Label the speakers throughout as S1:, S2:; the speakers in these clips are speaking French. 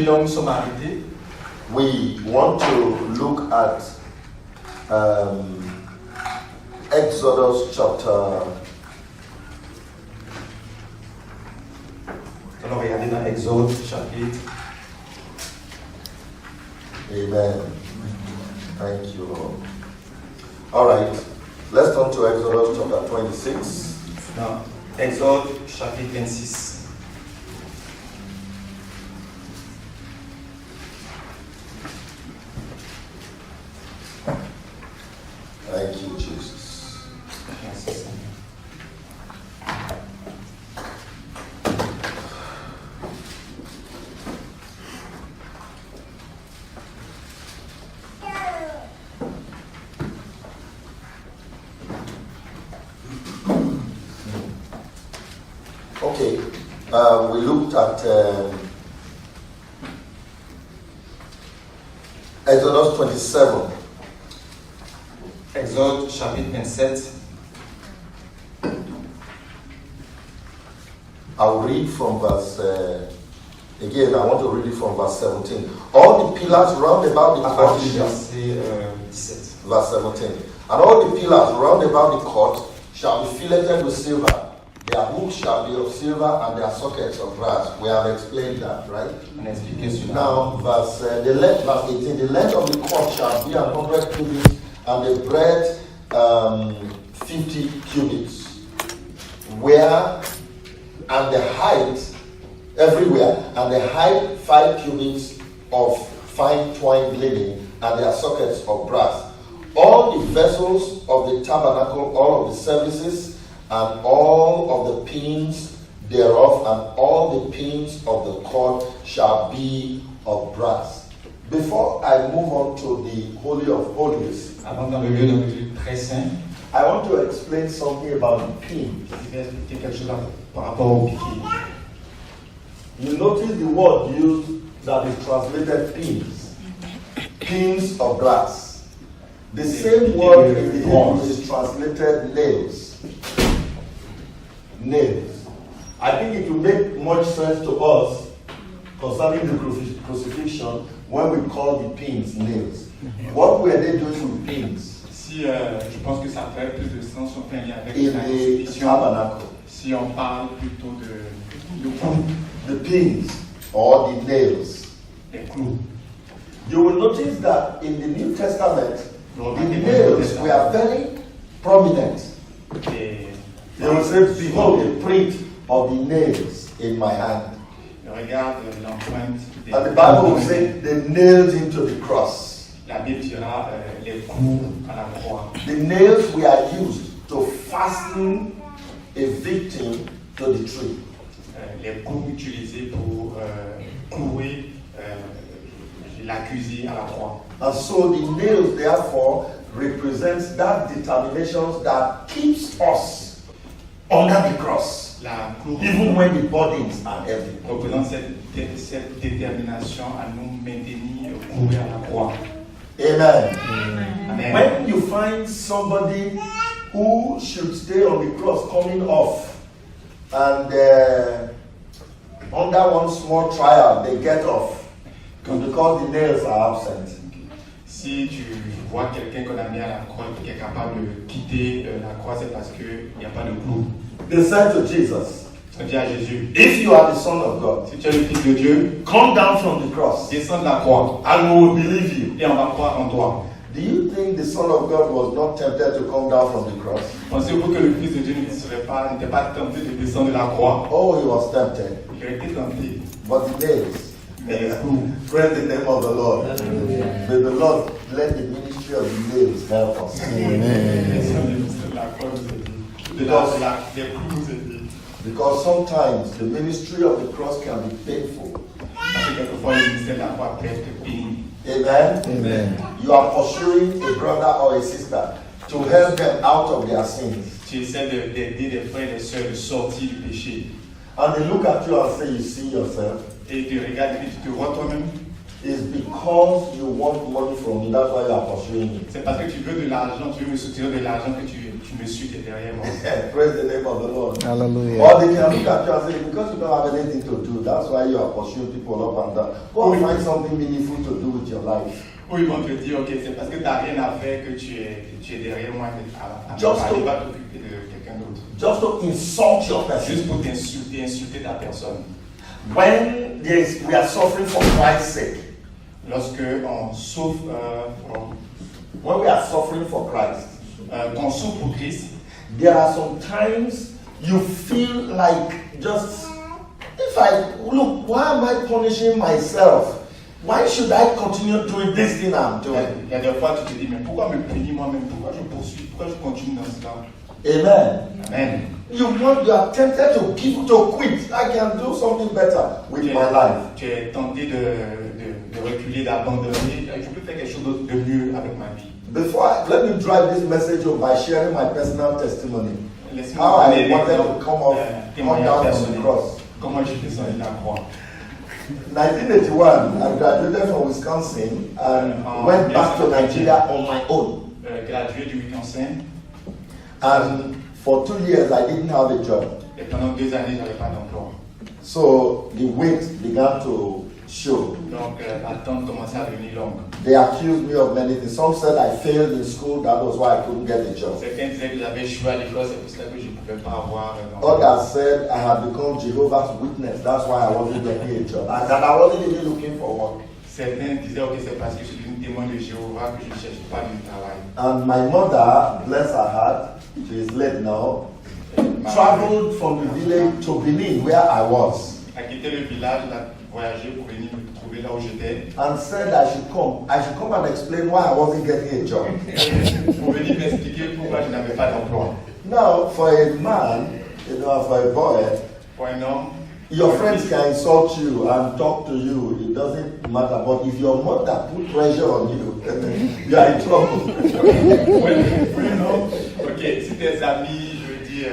S1: là où nous sommes arrêtés,
S2: we want to look at Exodus chapter.
S1: on va regarder dans Exode chapitre.
S2: Amen. Thank you, Lord. All right. Let's turn to Exodus chapter 26.
S1: Dans Exode chapitre 26.
S2: Thank you, Jesus.
S1: Merci, Seigneur.
S2: Okay. We looked at Exodus 27.
S1: Exode chapitre 27.
S2: I'll read from verse, again, I want to read it from verse 17. All the pillars round about the
S1: À
S2: court,
S1: partir du verset 17.
S2: verse 17. And all the pillars round about the court shall be filleted with silver. Their hooks shall be of silver and their sockets of brass. We have explained that, right?
S1: On a expliqué cela.
S2: Now, verse 18. The length of the court shall be 100 cubits, and the breadth 50 cubits. Where and the height everywhere, and the height 5 cubits of fine twined linen, and their sockets of brass. All the vessels of the tabernacle, all of the services, and all of the pins thereof, and all the pins of the court shall be of brass. Before I move on to the Holy of Holies,
S1: Avant dans le lieu d'un lieu très saint,
S2: I want to explain something about the pins.
S1: je vais expliquer quelque chose par rapport au piqué.
S2: You notice the word used that is translated pins. Pins of brass. The same word in the Hebrew is translated nails. Nails. I think it will make much sense to us concerning the crucifixion when we call the pins nails. What were they doing with pins?
S3: Si je pense que ça fait plus de sens si on fait un lien avec
S2: In
S3: la
S2: the
S3: crucifixion,
S2: tabernacle.
S3: si on parle plutôt de clous,
S2: The pins or the nails.
S3: les clous.
S2: You will notice that in the New Testament, the
S3: Dans le
S2: nails
S3: Testament,
S2: were very prominent.
S3: et
S2: They will say, behold the print of the nails in my hand.
S3: regarde l'empreinte des
S2: And the Bible will say they nailed him to the cross.
S3: La Bible dira les clous à la croix.
S2: The nails were used to fasten a victim to the tree.
S3: Les clous utilisés pour clouer l'accusé à la croix.
S2: And so the nails therefore represents that determination that keeps us under the cross,
S3: La clou
S2: even when the burdens are heavy.
S3: représente cette détermination à nous maintenir cloués à la croix.
S2: Amen.
S3: Amen.
S2: When you find somebody who should stay on the cross coming off, and under one small trial they get off because the nails are absent.
S3: Si tu vois quelqu'un qu'on a mis à la croix qui est capable de quitter la croix, c'est parce qu'il n'y a pas de clou.
S2: They said to Jesus,
S3: On dit à Jésus,
S2: if you are the Son of God,
S3: si tu es le Fils de Dieu,
S2: come down from the cross
S3: descends de la croix
S2: and we will believe you.
S3: et on va croire en toi.
S2: Do you think the Son of God was not tempted to come down from the cross?
S3: Pensez-vous que le Fils de Dieu n'était pas tenté de descendre de la croix?
S2: Oh, he was tempted.
S3: Il a été tenté.
S2: But the nails.
S3: Mais les clous,
S2: Praise the name of the Lord. May the Lord let the ministry of the nails help us.
S3: la croix nous aide. Les clous nous aident.
S2: Because sometimes the ministry of the cross can be painful.
S3: Parce que quelquefois le ministère de la croix peut être pénible.
S2: Amen?
S4: Amen.
S2: You are pursuing a brother or a sister to help them out of their sins.
S3: Tu essaies d'aider les frères et les sœurs de sortir du péché.
S2: And they look at you and say, you see yourself.
S3: Et tu regardes et tu te vois toi-même.
S2: It's because you want money from me. That's why you are pursuing me.
S3: C'est parce que tu veux de l'argent, tu veux me soutirer de l'argent que tu me suis derrière moi.
S2: Praise the name of the Lord.
S4: Hallelujah.
S2: Or they can look at you and say, because you don't have anything to do, that's why you are pursuing people up and down. Go and find something meaningful to do with your life.
S3: Ou ils vont te dire, ok, c'est parce que tu n'as rien à faire que tu es derrière moi à
S2: Just
S3: aller
S2: to-
S3: va t'occuper de quelqu'un d'autre.
S2: Just to insult your person.
S3: Juste pour insulter ta personne.
S2: When we are suffering for Christ's sake,
S3: Lorsque on souffre,
S2: when we are suffering for Christ,
S3: qu'on souffre pour Christ,
S2: there are some times you feel like just, look, why am I punishing myself? Why should I continue doing this thing I'm doing?
S3: il y a des fois tu te dis, mais pourquoi me punir moi-même? Pourquoi je poursuis? Pourquoi je continue dans cela?
S2: Amen.
S3: Amen.
S2: You are tempted to quit. I can do something better with my life.
S3: Tu es tenté de reculer, d'abandonner. Je peux faire quelque chose de mieux avec ma vie.
S2: Let me drive this message home by sharing my personal testimony.
S3: Laisse-moi
S2: How I
S3: donner
S2: wanted
S3: l'exemple,
S2: to come
S3: témoignage
S2: down from the
S3: personnel.
S2: cross.
S3: Comment je descendu de la croix.
S2: 1981, I graduated from Wisconsin and went back to Nigeria on my own.
S3: Gradué du Wisconsin.
S2: And for 2 years, I didn't have a job.
S3: Et pendant 2 années, je n'avais pas d'emploi.
S2: So the wait began to show.
S3: Donc l'attente commençait à devenir longue.
S2: They accused me of many things. Some said I failed in school, that was why I couldn't get a job.
S3: Certains disaient que j'avais échoué à l'école, c'est pour cela que je ne pouvais pas avoir d'emploi.
S2: Others said I had become Jehovah's Witness, that's why I wasn't getting a job. And that I wasn't even looking for work.
S3: Certains disaient que c'est parce que je suis un témoin de Jéhovah que je ne cherche pas de travail.
S2: And my mother, bless her heart, she is late now, traveled from the village to Benin, where I was,
S3: A quitté le village, elle a voyagé pour venir me trouver là où j'étais.
S2: and said I should come and explain why I wasn't getting a job.
S3: Pour venir m'expliquer pourquoi je n'avais pas d'emploi.
S2: Now, for a man, for a boy,
S3: Pour un homme,
S2: your friends can insult you and talk to you, it doesn't matter. But if your mother put pressure on you, you are in trouble.
S3: pour un homme, ok, si tes amis, je veux dire,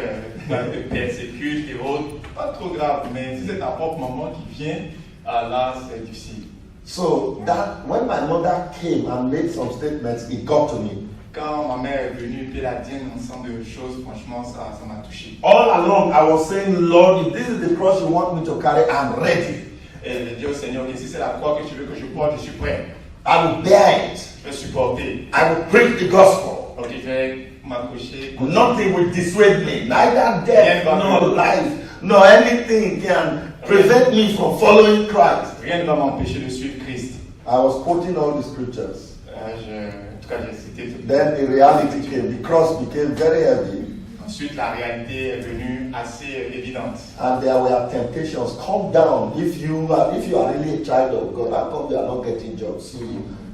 S3: te persécutent et autres, pas trop grave, mais si c'est ta propre maman qui vient, là c'est difficile.
S2: So that when my mother came and made some statements, it got to me.
S3: Quand ma mère est venue et elle a dit un ensemble de choses, franchement, ça m'a touché.
S2: All along, I was saying, Lord, if this is the cross you want me to carry, I'm ready.
S3: Et je dis au Seigneur, ok, si c'est la croix que tu veux que je porte, je suis prêt.
S2: I will bear it.
S3: Je vais supporter.
S2: I will preach the gospel.
S3: Ok, je vais m'accrocher.
S2: Nothing will dissuade me. Neither death, nor life, nor anything can prevent me from following Christ.
S3: Rien ne va m'empêcher de suivre Christ.
S2: I was quoting all the scriptures.
S3: En tout cas, j'ai cité tout.
S2: Then the reality came. The cross became very heavy.
S3: Ensuite, la réalité est venue assez évidente.
S2: And there were temptations. Calm down. If you are really a child of God, how come you are not getting jobs? See,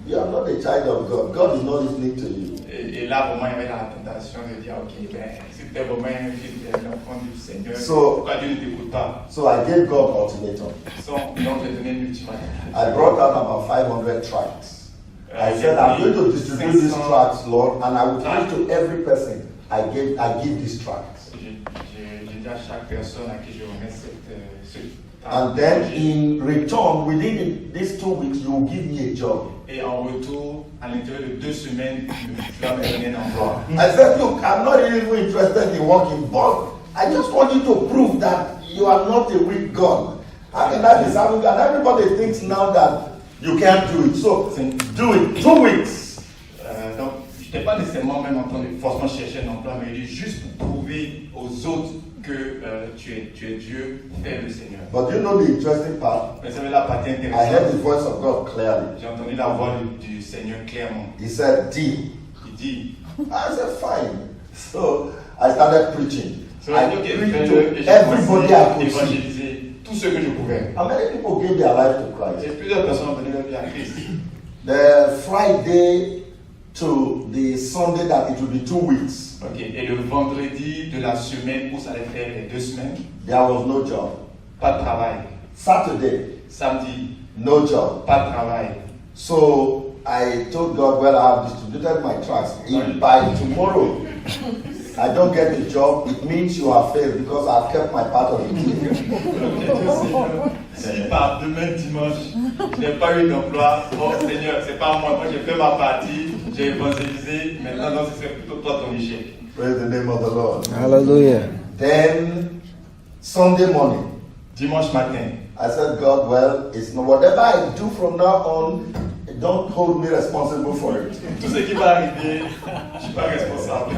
S2: you are not a child of God. God is not listening to you.
S3: Et là, vraiment, il y avait la tentation de dire, ok, ben, si tu es vraiment un fils d'un enfant du Seigneur, pourquoi Dieu ne t'écoute pas?
S2: So I gave God ultimatum.
S3: Donc, j'ai donné une ultimatum.
S2: I brought out about 500 tracts. I said, I'm going to distribute these tracts, Lord, and I will give to every person. I give these tracts.
S3: J'ai dit à chaque personne à qui je remets ce
S2: And then in return, within these 2 weeks, you will give me a job.
S3: Et en retour, à l'intérieur de 2 semaines, tu vas me donner un emploi.
S2: I said, look, I'm not even interested in working, but I just want you to prove that you are not a weak God. How can I be serving God? Everybody thinks now that you can't do it. So do it. 2 weeks.
S3: Donc, je n'étais pas nécessairement même en train de forcément chercher un emploi, mais juste pour prouver aux autres que tu es Dieu, fais le Seigneur.
S2: But you know the interesting part?
S3: Mais ça la partie
S2: I heard
S3: intéressante.
S2: the voice of God clearly.
S3: J'ai entendu la voix du Seigneur clairement.
S2: He said, D.
S3: Il dit,
S2: I said, fine. So I started preaching.
S3: so,
S2: I
S3: okay,
S2: preached to everybody I could see.
S3: évangéliser tout ce que je pouvais.
S2: And many people gave their life to Christ.
S3: Et plusieurs personnes ont donné leur vie à Christ.
S2: The Friday to the Sunday that it will be 2 weeks,
S3: Ok, et le vendredi de la semaine où ça allait faire les 2 semaines,
S2: there was no job.
S3: pas de travail.
S2: Saturday,
S3: Samedi,
S2: no job.
S3: pas de travail.
S2: So I told God, well, I have distributed my tracts. If by tomorrow I don't get a job, it means you have failed because I've kept my part of the deal.
S3: Si par demain dimanche, je n'ai pas eu d'emploi, bon Seigneur, c'est pas moi. Moi, j'ai fait ma partie, j'ai évangélisé. Maintenant, non, c'est plutôt toi ton échec.
S2: Praise the name of the Lord.
S4: Hallelujah.
S2: Then, Sunday morning,
S3: Dimanche matin,
S2: I said, God, well, it's not whatever I do from now on, don't hold me responsible for it.
S3: tout ce qui va arriver, je ne suis pas responsable.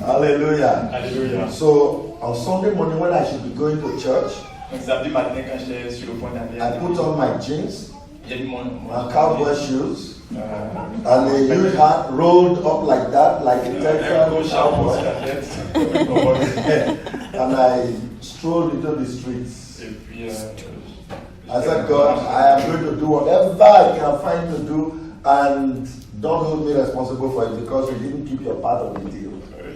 S2: Hallelujah.
S3: Alléluia.
S2: So, on Sunday morning when I should be going to church,
S3: Donc, samedi matin, quand j'étais sur le point d'aller
S2: I put on my jeans,
S3: j'ai mis mon
S2: cowboy shoes,
S3: un
S2: and a huge hat rolled up like that, like a
S3: gros
S2: Texan
S3: chapeau sur
S2: cowboy.
S3: la tête.
S2: And I strolled into the streets.
S3: Et puis,
S2: I said, God, I am going to do whatever I can find to do, and don't hold me responsible for it because you didn't keep your part of the deal.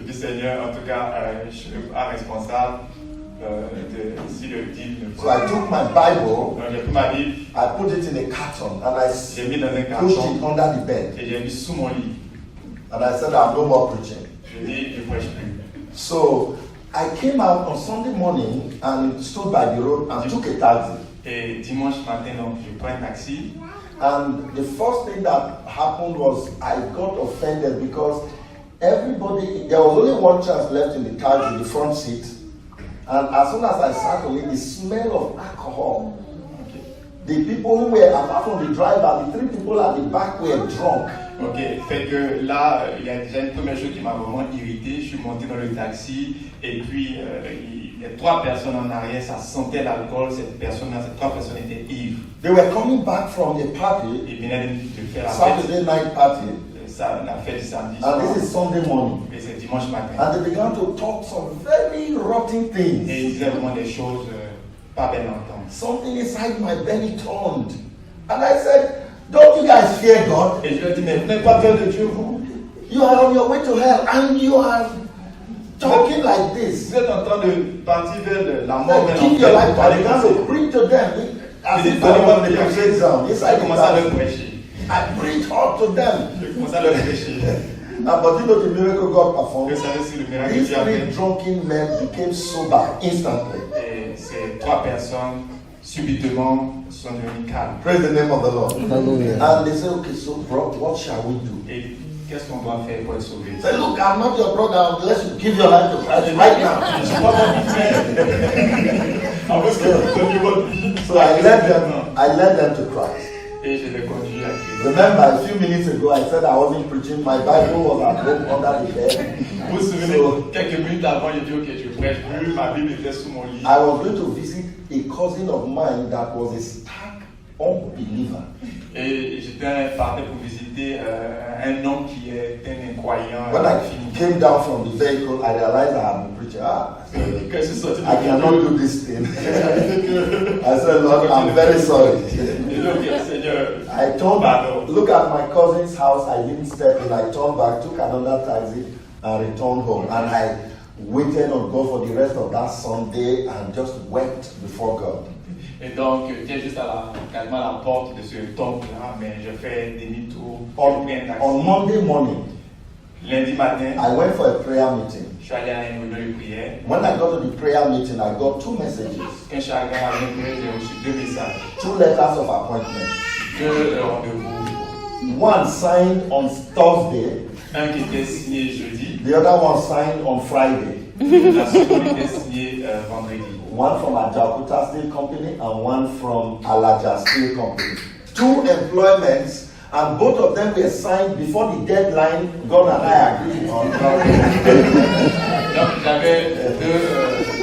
S3: Je dis Seigneur, en tout cas, je suis pas responsable si le deal ne
S2: So I took my Bible,
S3: Donc j'ai pris ma Bible,
S2: I put it in a carton, and I
S3: j'ai mis dans un
S2: pushed
S3: carton
S2: it under the bed.
S3: et j'ai mis sous mon lit.
S2: And I said, I'm no more preaching.
S3: Je dis, je ne prêche plus.
S2: So I came out on Sunday morning and stood by the road and took a taxi.
S3: Et dimanche matin, donc, je prends un taxi.
S2: And the first thing that happened was I got offended because everybody, there was only one chance left in the taxi, the front seat. And as soon as I sat on it, the smell of alcohol. The people who were, apart from the driver, the three people at the back were drunk.
S3: Ok, fait que là, il y a déjà une première chose qui m'a vraiment irrité. Je suis monté dans le taxi et puis il y a 3 personnes en arrière, ça sentait l'alcool. Ces 3 personnes étaient ivres.
S2: They were coming back from the party,
S3: Ils venaient de faire la
S2: Saturday
S3: fête,
S2: night party,
S3: la fête du samedi soir.
S2: and this is Sunday morning.
S3: Et c'est dimanche matin.
S2: And they began to talk some very rotten
S3: Et
S2: things.
S3: ils disaient vraiment des choses pas belles à entendre.
S2: Something inside my belly turned. And I said, don't you guys fear God?
S3: Et je lui ai dit, mais vous n'avez pas peur de Dieu, vous?
S2: You are on your way to hell and you are talking like this.
S3: Vous êtes en train de partir vers la mort.
S2: Then keep your life. I began to preach to them as if I was the crusade zone. Yes, I
S3: J'ai commencé à leur
S2: did.
S3: prêcher.
S2: I preached hard to them.
S3: J'ai commencé à leur prêcher.
S2: But you know the miracle God
S3: Vous
S2: performed?
S3: savez si le miracle que
S2: These
S3: Dieu a
S2: three
S3: fait.
S2: drunken men became sober instantly.
S3: Et ces 3 personnes, subitement, sont devenues calmes.
S2: Praise the name of the Lord.
S4: Hallelujah.
S2: And they said, okay, so bro, what shall we do?
S3: Et qu'est-ce qu'on doit faire pour être sauvé?
S2: Say, look, I'm not your brother unless you give your life to Christ right now.
S3: Je suis pas votre frère. Parce que vous donnez votre vie.
S2: So I led them to Christ.
S3: Et je les conduis à Christ.
S2: Remember, a few minutes ago, I said I wasn't preaching. My Bible was at home under the bed.
S3: Vous vous souvenez, quelques minutes avant, j'ai dit, ok, je ne prêche plus, ma Bible était sous mon lit.
S2: I was going to visit a cousin of mine that was a stark unbeliever.
S3: Et j'étais parti pour visiter un homme qui est un incroyant.
S2: When I came down from the vehicle, I realized I had been preaching.
S3: Quand je suis sorti de
S2: I cannot do this thing. I said, Lord, I'm very sorry.
S3: Et donc, Seigneur,
S2: I turned, look at my cousin's house. I didn't step in. I turned back, took another taxi, and returned home. And I waited on God for the rest of that Sunday and just wept before God.
S3: et donc, j'étais juste quasiment à la porte de ce temple-là, mais je fais demi-tour.
S2: On Monday morning,
S3: Lundi matin,
S2: I went for a prayer meeting.
S3: je suis allé à une réunion de prière.
S2: When I got to the prayer meeting, I got 2 messages,
S3: Quand je suis arrivé à la réunion de prière, j'ai reçu 2 messages,
S2: 2 letters of appointment.
S3: 2 rendez-vous.
S2: One signed on Thursday,
S3: Un qui était signé jeudi,
S2: the other one signed on Friday.
S3: la seconde était signée vendredi.
S2: One from Ajaokuta Steel Company and one from Alaja Steel Company. 2 employments, and both of them were signed before the deadline God and I agreed on.
S3: Donc j'avais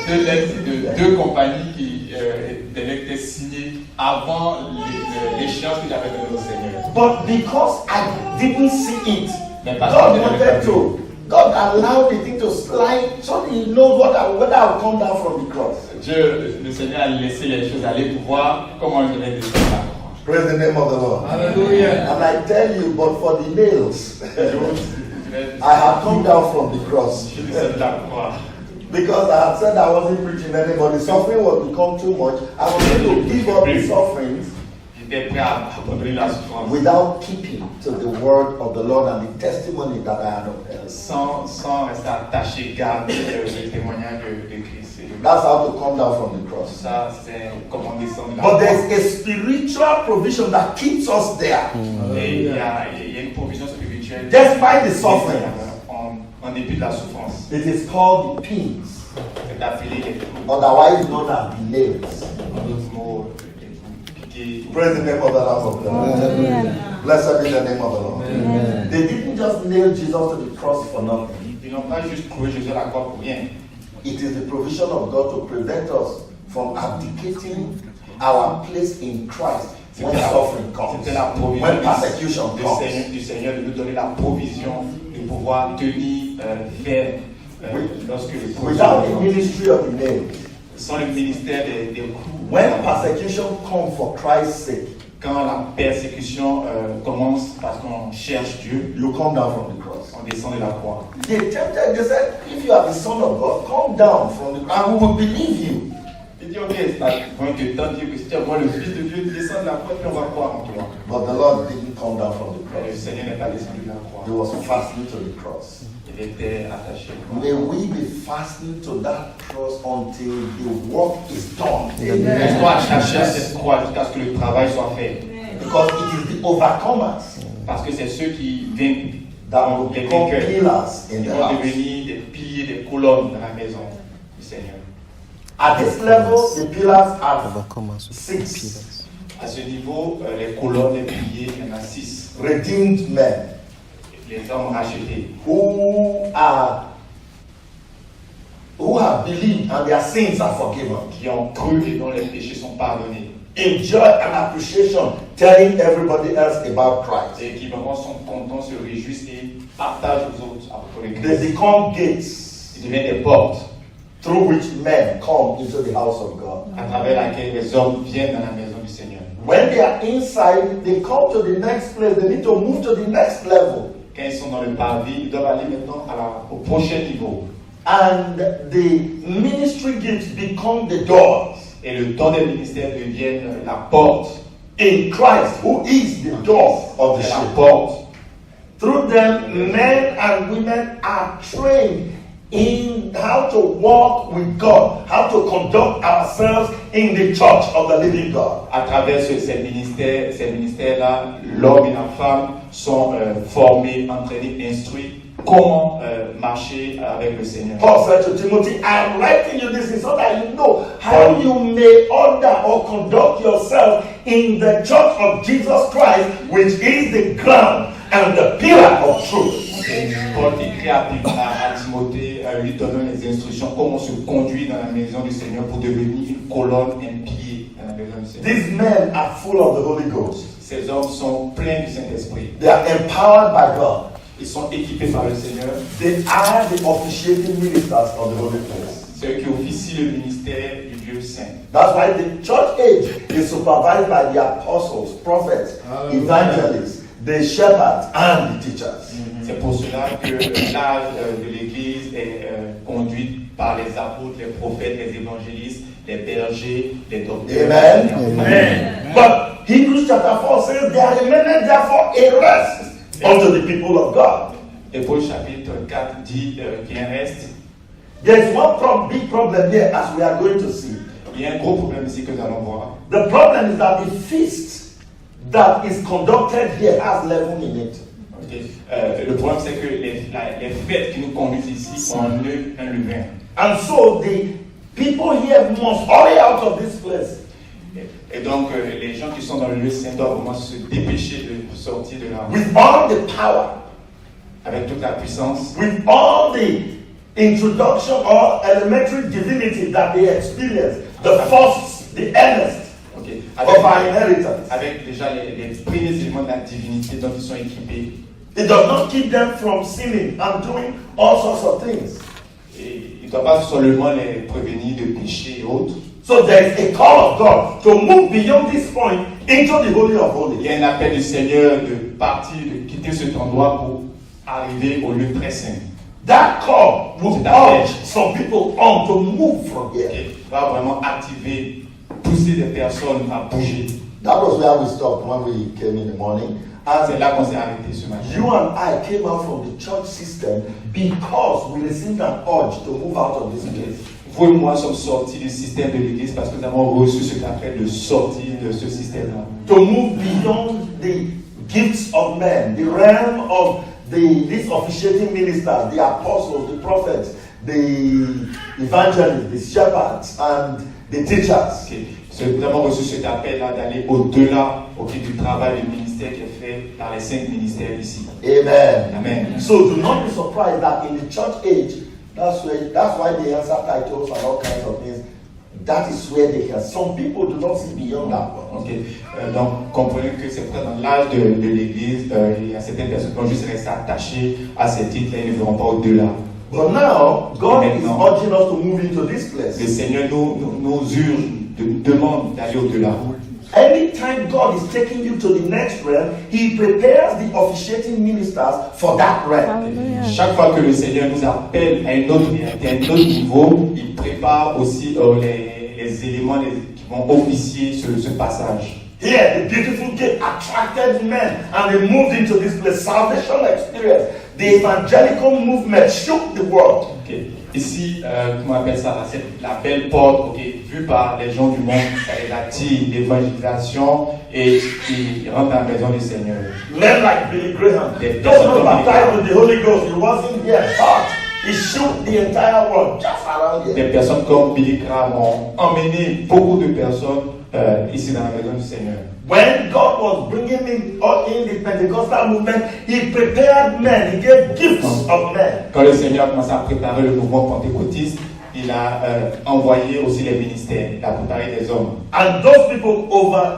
S3: 2 lettres de 2 compagnies qui étaient signées avant l'échéance que j'avais donnée au Seigneur.
S2: But because I didn't see it,
S3: Mais parce
S2: God
S3: que je n'avais
S2: wanted
S3: pas
S2: to. God allowed the thing to slide so that He knows whether I'll come down from the cross.
S3: Dieu, le Seigneur a laissé les choses aller pour voir comment je vais descendre la croix.
S2: Praise the name of the Lord.
S3: Hallelujah.
S2: And I tell you, but for the nails, I had come down from the cross.
S3: Je descends de la croix.
S2: Because I had said I wasn't preaching anymore. The suffering was become too much. I was going to give up the sufferings
S3: était prêt à abandonner la souffrance.
S2: without keeping to the word of the Lord and the testimony that I had upheld.
S3: Sans rester attaché, garder le témoignage de Christ. Et
S2: That's how to come down from the cross.
S3: ça, c'est comment descendre la
S2: But
S3: croix.
S2: there's a spiritual provision that keeps us there.
S3: Et il y a une provision spirituelle.
S2: Despite the suffering.
S3: En dépit de la souffrance.
S2: It is called the pins,
S3: C'est appelé les clous.
S2: otherwise known as the nails.
S3: En d'autres mots, piquer.
S2: Praise the name of the Lamb of God. Blessed be the name of the Lord. They didn't just nail Jesus to the cross for nothing.
S3: Ils n'ont pas juste cloué Jésus à la croix pour rien.
S2: It is the provision of God to prevent us from abdicating our place in Christ when suffering comes,
S3: C'était la provision
S2: when persecution comes.
S3: du Seigneur de nous donner la provision de pouvoir tenir ferme lorsque le
S2: Without the ministry of the nails,
S3: sans le ministère des clous.
S2: when persecution comes for Christ's sake,
S3: Quand la persécution commence parce qu'on cherche Dieu,
S2: you come down from the cross.
S3: on descend de la croix.
S2: They tempted, they said, if you are the Son of God, come down from the cross and we will believe you.
S3: Il dit, ok, c'est point que tant Dieu que si tu es moi le Fils de Dieu, descends de la croix, puis on va croire en toi.
S2: But the Lord didn't come down from the
S3: Mais le
S2: cross.
S3: Seigneur n'est pas descendu de la croix.
S2: He was fastened to the cross.
S3: Il était attaché.
S2: May we be fastened to that cross until the work is done.
S3: On doit attacher à cette croix jusqu'à ce que le travail soit fait.
S2: Because it is the overcomers
S3: Parce que c'est ceux qui vainquent,
S2: that will
S3: les
S2: become
S3: vainqueurs,
S2: pillars in
S3: qui
S2: the
S3: vont
S2: house.
S3: devenir des piliers, des colonnes dans la maison du Seigneur.
S2: At this level, the pillars are
S4: Overcomers with
S2: 6
S4: pillars.
S3: À ce niveau, les colonnes, les piliers, il y en a 6.
S2: redeemed men
S3: Les hommes rachetés
S2: who have believed and their sins are forgiven.
S3: qui ont cru et dont les péchés sont pardonnés.
S2: Enjoy and appreciation, telling everybody else about Christ.
S3: Et qui vraiment sont contents, se réjouissent et partagent aux autres à propos de
S2: They
S3: Christ.
S2: become gates
S3: Ils deviennent des portes
S2: through which men come into the house of God.
S3: à travers laquelle les hommes viennent dans la maison du Seigneur.
S2: When they are inside, they come to the next place. They need to move to the next level.
S3: Quand ils sont dans le parvis, ils doivent aller maintenant au prochain niveau.
S2: And the ministry gifts become the doors.
S3: Et le don des ministères deviennent la porte.
S2: In Christ, who is the door of the
S3: C'est la
S2: ship.
S3: porte.
S2: Through them, men and women are trained in how to walk with God, how to conduct ourselves in the church of the living God.
S3: À travers ces ministères-là, l'homme et la femme sont formés, entraînés, instruits comment marcher avec le Seigneur.
S2: Paul said to Timothy, I am writing you this so that you know how you may order or conduct yourself in the church of Jesus Christ, which is the ground and the pillar of truth.
S3: Paul écrit à Timothée, lui donnant les instructions, comment se conduire dans la maison du Seigneur pour devenir une colonne, un pied dans la maison du Seigneur.
S2: These men are full of the Holy Ghost.
S3: Ces hommes sont pleins du Saint-Esprit.
S2: They are empowered by God.
S3: Ils sont équipés par le Seigneur.
S2: They are the officiating ministers of the Holy Place.
S3: Ceux qui officient le ministère du Dieu Saint.
S2: That's why the church age is supervised by the apostles, prophets, evangelists, the shepherds, and the teachers.
S3: C'est pour cela que l'âge de l'Église est conduit par les apôtres, les prophètes, les évangélistes, les bergers, les docteurs.
S2: Amen. But Hebrews chapter 4 says, there remained therefore a rest unto the people of God.
S3: Hébreux chapitre 4 dit qu'il y a un reste.
S2: There's one big problem here, as we are going to see.
S3: Il y a un gros problème ici que nous allons voir.
S2: The problem is that the feast that is conducted here has leaven in it.
S3: Okay. Le problème, c'est que les fêtes qui nous conduisent ici ont un levain.
S2: And so the people here must hurry out of this place.
S3: Et donc, les gens qui sont dans le lieu saint doivent vraiment se dépêcher de sortir de là.
S2: With all the power,
S3: Avec toute la puissance,
S2: with all the introduction or elementary divinity that they experience, the first, the earnest
S3: okay.
S2: of our inheritance.
S3: Avec déjà les premiers éléments de la divinité dont ils sont équipés.
S2: It does not keep them from sinning and doing all sorts of things.
S3: Et il ne doit pas seulement les prévenir de péché et autres.
S2: So there is a call of God to move beyond this point into the Holy of
S3: Il
S2: Holies.
S3: y a un appel du Seigneur de partir, de quitter cet endroit pour arriver au lieu très saint.
S2: That call will
S3: C'est un
S2: urge some people to move from here.
S3: Et va vraiment activer, pousser des personnes à bouger.
S2: That was where we stopped when we came in the morning.
S3: C'est là qu'on s'est arrêté ce matin.
S2: You and I came out from the church system because we received an urge to move out of this place.
S3: Vous et moi sommes sortis du système de l'église parce que nous avons reçu cet appel de sortir de ce système-là.
S2: To move beyond the gifts of men, the realm of these officiating ministers, the apostles, the prophets, the evangelists, the shepherds, and the teachers.
S3: Okay. Nous avons reçu cet appel-là d'aller au-delà du travail du ministère qui est fait par les 5 ministères ici.
S2: Amen.
S3: Amen.
S2: So do not be surprised that in the church age, that's why they answer titles and all kinds of things. That is where they can. Some people do not see beyond that one.
S3: Okay. Donc comprenez que c'est vrai dans l'âge de l'église, il y a certaines personnes qui vont juste rester attachées à ces titres-là, ils ne verront pas au-delà.
S2: But now, God is urging us to move into this place.
S3: Le Seigneur nous urge, demande d'aller au-delà.
S2: Anytime God is taking you to the next realm, He prepares the officiating ministers for that realm.
S3: Chaque fois que le Seigneur nous appelle à une autre réalité, à un autre niveau, il prépare aussi les éléments qui vont officier ce passage.
S2: Here, the beautiful gate attracted men and they moved into this place. Salvation experience. The evangelical movement shook the world.
S3: Okay. Ici, comment on appelle ça, la belle porte, vue par les gens du monde, ça les attire, l'évangélisation et ils rentrent dans la maison du Seigneur.
S2: Men like Billy Graham, those who baptized with the Holy Ghost, he wasn't here, but he shook the entire world just around here.
S3: Des personnes comme Billy Graham ont emmené beaucoup de personnes ici dans la maison du Seigneur.
S2: When God was bringing in the Pentecostal movement, He prepared men. He gave gifts of men.
S3: Quand le Seigneur a commencé à préparer le mouvement pentecôtiste, il a envoyé aussi les ministères, il a préparé des hommes.
S2: And those people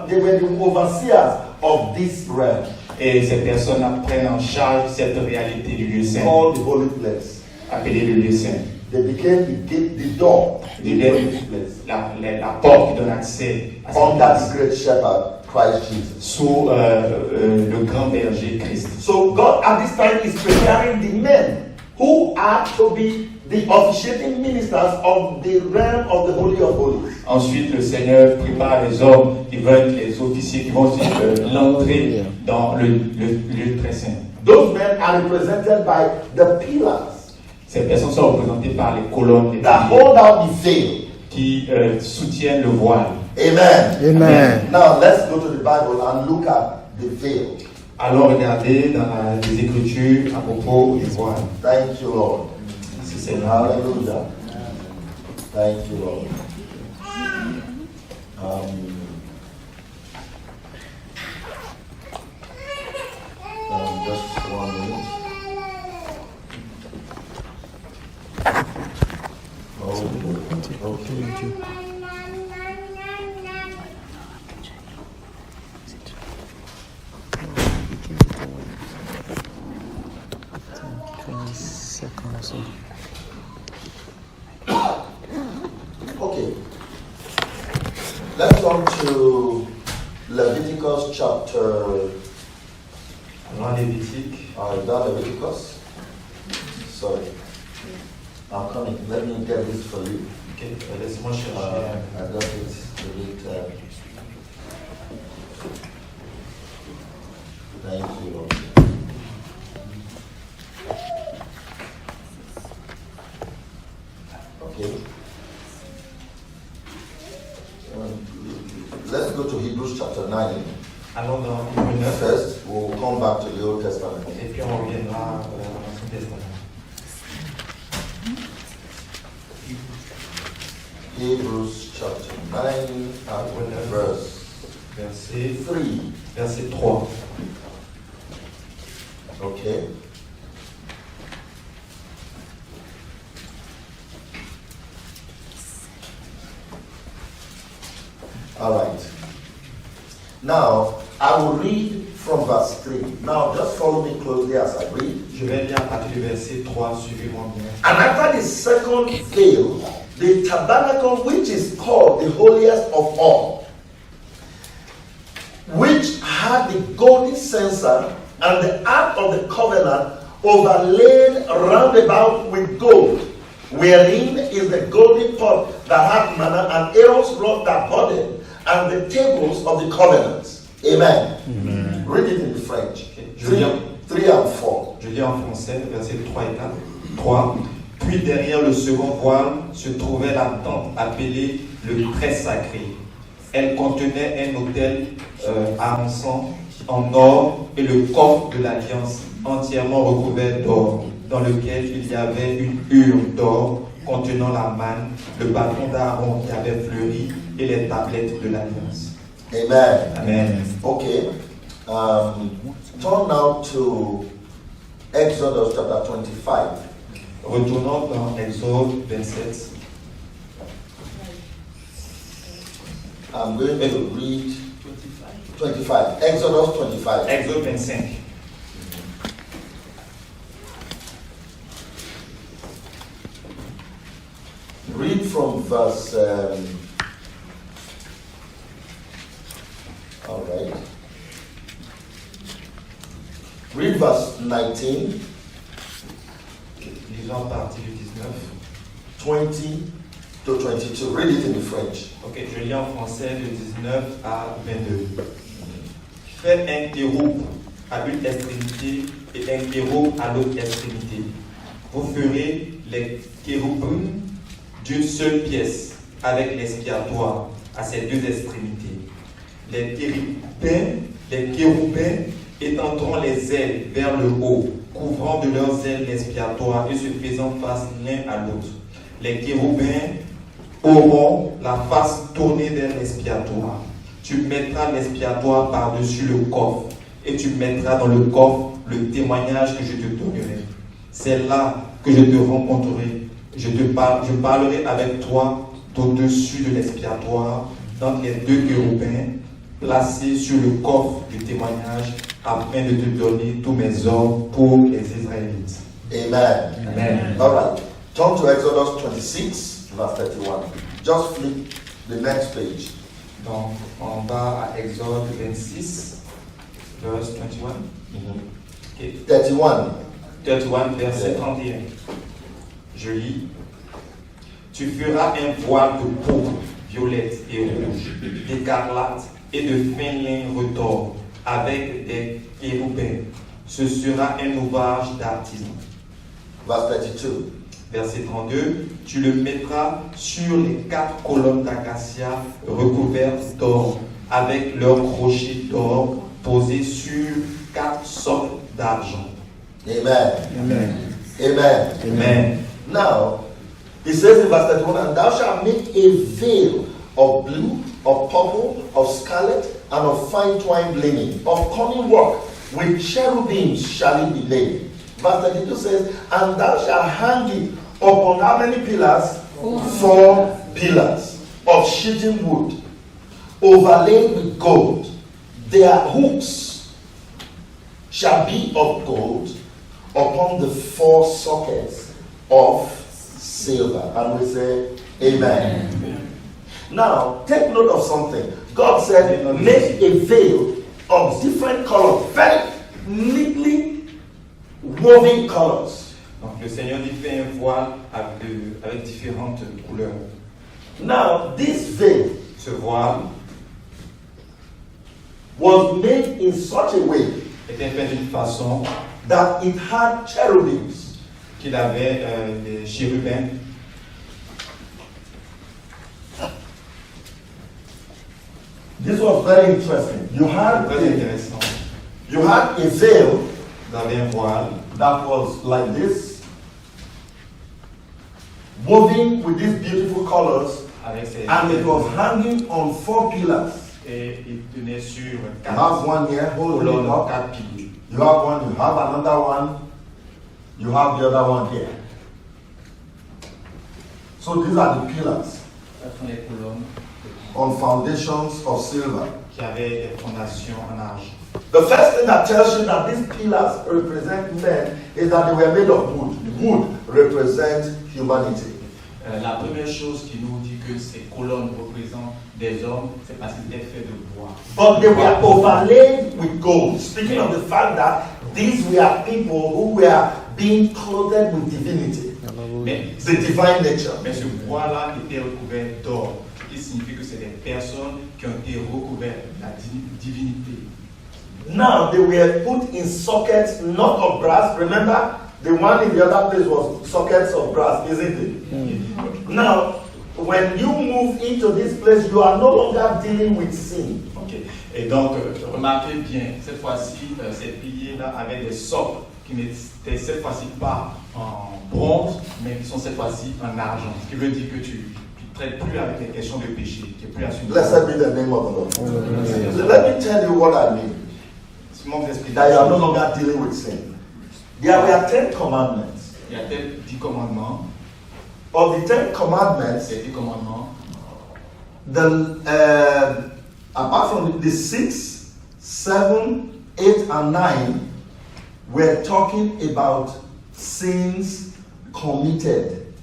S2: they were the overseers of this realm.
S3: Et ces personnes prennent en charge cette réalité du lieu saint,
S2: called the holy place.
S3: Appelé le lieu saint.
S2: They became the door to the holy place.
S3: La porte qui donne accès à cette
S2: under
S3: place.
S2: the great shepherd, Christ Jesus.
S3: Sous le grand berger Christ.
S2: So God at this time is preparing the men who are to be the officiating ministers of the realm of the Holy of Holies.
S3: Ensuite, le Seigneur prépare les hommes qui veulent être les officiers qui vont suivre l'entrée dans le lieu très saint.
S2: Those men are represented by the pillars.
S3: Ces personnes sont représentées par les colonnes
S2: that hold out the veil,
S3: qui soutiennent le voile.
S2: Amen.
S4: Amen.
S2: Now let's go to the Bible and look at the veil.
S3: Alors regardez dans les Écritures à propos du voile.
S2: Thank you, Lord.
S3: Merci Seigneur.
S2: Hallelujah. Thank you, Lord. Just 1 minute. Okay. Let's come to Leviticus chapter.
S3: Alors Lévitique.
S2: Is that Leviticus? Sorry. I'm coming. Let me get this for you.
S3: Okay. Laisse-moi chercher.
S2: I got it a bit. Thank you, Lord. Okay. Let's go to Hebrews chapter 9.
S3: Allons dans Hébreux 9.
S2: First, we'll come back to the Old Testament.
S3: Et puis on reviendra à l'Ancien Testament.
S2: Hebrews chapter 9 and verset 3.
S3: Verset 3.
S2: Okay. All right. Now, I will read from verse 3. Now, just follow me closely as I read.
S3: Je vais lire à partir du verset 3, suivez-moi bien.
S2: And after the second veil, the tabernacle which is called the holiest of all, which had the golden censer and the ark of the covenant overlaid round about with gold, wherein is the golden pot that had manna and Aaron's rod that budded, and the tables of the covenants. Amen. Read it in French.
S1: Okay.
S2: 3 and 4.
S1: Je lis en français, versets 3 et 4. 3. Puis derrière le second voile se trouvait la tente appelée le très sacré. Elle contenait un autel à encens en or et le coffre de l'alliance entièrement recouvert d'or, dans lequel il y avait une urne d'or contenant la manne, le bâton d'Aaron qui avait fleuri et les tablettes de l'alliance.
S2: Amen.
S1: Amen.
S2: Okay. Turn now to Exodus chapter 25.
S1: Retournons dans Exode 27.
S2: I'm going to read 25. Exodus 25.
S1: Exode 25.
S2: Read from verse. All right. Read verse 19,
S1: Lisons à partir du 19.
S2: 20 to 22. Read it in French.
S1: Ok, je lis en français de 19 à 22. Faites un kéroub à une extrémité et un kéroub à l'autre extrémité. Vous ferez les kéroubins d'une seule pièce avec l'expiatoire à ses deux extrémités. Les kéroubins étendront les ailes vers le haut, couvrant de leurs ailes l'expiatoire et se faisant face l'un à l'autre. Les kéroubins auront la face tournée vers l'expiatoire. Tu mettras l'expiatoire par-dessus le coffre et tu mettras dans le coffre le témoignage que je te donnerai. C'est là que je te rencontrerai. Je parlerai avec toi au-dessus de l'expiatoire, dans les deux kéroubins placés sur le coffre du témoignage, afin de te donner tous mes ordres pour les Israélites.
S2: Amen.
S1: Amen.
S2: All right. Turn to Exodus 26, verse 31. Just flip the next page.
S1: Donc, on va à Exode 26, verse 21. Okay.
S2: 31.
S1: 31, verset 31. Je lis. Tu feras un voile de pourpre, violette et rouge, d'écarlate et de fin lin retors, avec des kéroubins. Ce sera un ouvrage d'artisan.
S2: Verse 32.
S1: Verset 32. Tu le mettras sur les 4 colonnes d'acacia recouvertes d'or, avec leurs crochets d'or posés sur 4 socles d'argent.
S2: Amen.
S1: Amen.
S2: Amen.
S1: Amen.
S2: Now, it says in verse 31, and thou shalt make a veil of blue, of purple, of scarlet, and of fine twined linen, of cunning work, with cherubims shall it be laid. Verse 32 says, and thou shalt hang it upon how many pillars? 4 pillars of shittim wood, overlaid with gold. Their hooks shall be of gold upon the 4 sockets of silver. And we say, Amen. Amen. Now, take note of something. God said, make a veil of different colors, very neatly woven colors.
S1: Donc le Seigneur dit fait un voile avec différentes couleurs.
S2: Now, this veil
S1: Ce voile
S2: was made in such a way
S1: était fait d'une façon
S2: that it had cherubims.
S1: Qu'il avait des chérubins.
S2: This was very interesting. You had
S1: Très intéressant.
S2: a veil
S1: Vous avez un voile
S2: that was like this, woven with these beautiful colors,
S1: avec ses
S2: and it was hanging on 4 pillars.
S1: et il tenait sur
S2: You
S1: 4
S2: have one here, hold it
S1: colonnes,
S2: up.
S1: 4 piliers.
S2: You have one, you have another one, you have the other one here. So these are the pillars
S1: Ce sont les colonnes
S2: on foundations of silver.
S1: qui avaient des fondations en argent.
S2: The first thing that tells you that these pillars represent men is that they were made of wood. Wood represents humanity.
S1: La première chose qui nous dit que ces colonnes représentent des hommes, c'est parce qu'ils étaient faits de bois.
S2: But they were overlaid with gold. Speaking of the fact that these were people who were being clothed with divinity,
S1: Mais,
S2: the divine nature.
S1: mais ce bois-là était recouvert d'or.
S3: il signifie que c'est des personnes qui ont été recouvertes de la divinité.
S2: Now they were put in sockets not of brass. Remember, the one in the other place was sockets of brass, isn't it? Now, when you move into this place, you are no longer dealing with sin.
S3: Okay. Et donc, remarquez bien, cette fois-ci, ces piliers-là avaient des socles qui n'étaient cette fois-ci pas en bronze, mais qui sont cette fois-ci en argent. Ce qui veut dire que tu ne traites plus avec les questions de péché, tu n'es plus assuré.
S2: Blessed be the name of the Lord. Let me tell you what I mean. That you are no longer dealing with sin. There were 10 commandments.
S3: Il y a 10 commandements.
S2: Of the 10 commandments,
S3: Ces 10 commandements,
S2: apart from the 6, 7, 8, and 9, we're talking about sins committed.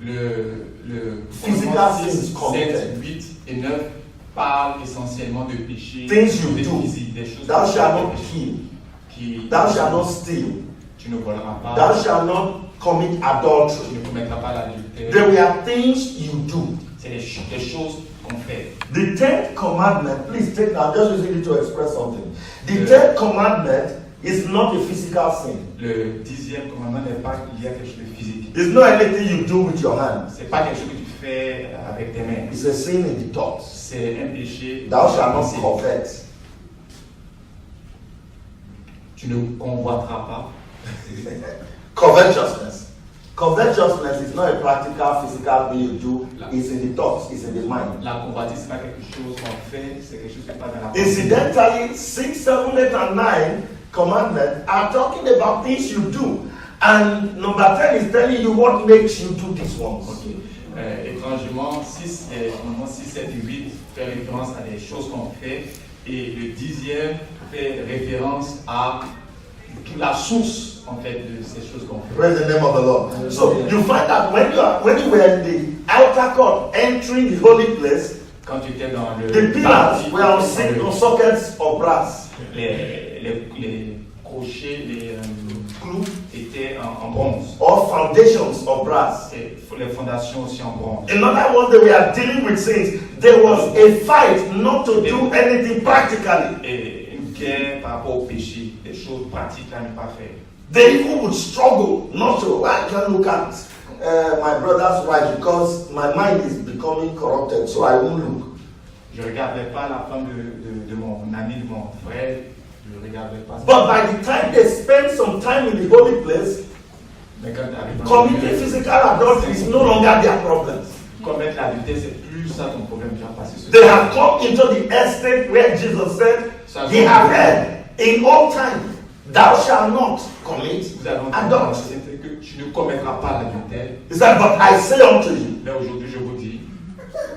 S3: le
S2: Physical
S3: commandement 6,
S2: sins committed.
S3: 7, 8 et 9 parlent essentiellement de péché.
S2: Things you do.
S3: Des choses
S2: Thou
S3: que
S2: shalt
S3: tu
S2: not
S3: fais,
S2: kill.
S3: qui
S2: Thou shalt not steal.
S3: tu ne voleras pas.
S2: Thou shalt not commit
S3: Tu
S2: adultery.
S3: ne commettras pas l'adultère.
S2: There were things you do.
S3: C'est des choses qu'on fait.
S2: The 10th commandment, please take now, just using it to express something. The 10th commandment is not a physical sin.
S3: Le 10e commandement n'est pas lié à quelque chose de physique.
S2: It's not anything you do with your hands.
S3: C'est pas quelque chose que tu fais avec tes mains.
S2: It's a sin in the thoughts.
S3: C'est un péché.
S2: Thou shalt not covet.
S3: Tu ne convoiteras pas.
S2: Covetousness. Covetousness is not a practical, physical thing you do. It's in the thoughts, it's in the mind.
S3: La convoitise, c'est pas quelque chose qu'on fait, c'est quelque chose qui n'est pas dans la pensée.
S2: Incidentally, 6, 7, 8, and 9 commandments are talking about things you do. And number 10 is telling you what makes you do these ones.
S3: Okay. Étrangement, 6, 7 et 8 fait référence à des choses qu'on fait. Et le 10e fait référence à toute la source en fait de ces choses qu'on fait.
S2: Praise the name of the Lord. So you find that when you were in the outer court entering the holy place,
S3: Quand tu étais dans le
S2: the pillars were on sockets of brass.
S3: les crochets, les clous étaient en bronze.
S2: Or foundations of brass.
S3: Et les fondations aussi en bronze.
S2: In other words, they were dealing with sins. There was a fight not to do anything practically.
S3: Et une guerre par rapport au péché, des choses pratiques à ne pas faire.
S2: They even would struggle not to. I can look at my brother's wife because my mind is becoming corrupted, so I won't look.
S3: Je ne regardais pas la femme de mon ami, de mon frère. Je ne regardais pas.
S2: But by the time they spend some time in the holy place,
S3: Mais quand tu arrives dans
S2: committing physical adultery is no longer their problem.
S3: commettre l'adultère, c'est plus ça ton problème. Tu as passé ce
S2: They have come into the estate where Jesus said, He had read in old time, thou shalt not commit
S3: Vous allez entendre
S2: adultery.
S3: que tu ne commettras pas l'adultère.
S2: He said, but I say unto you,
S3: Mais aujourd'hui, je vous dis,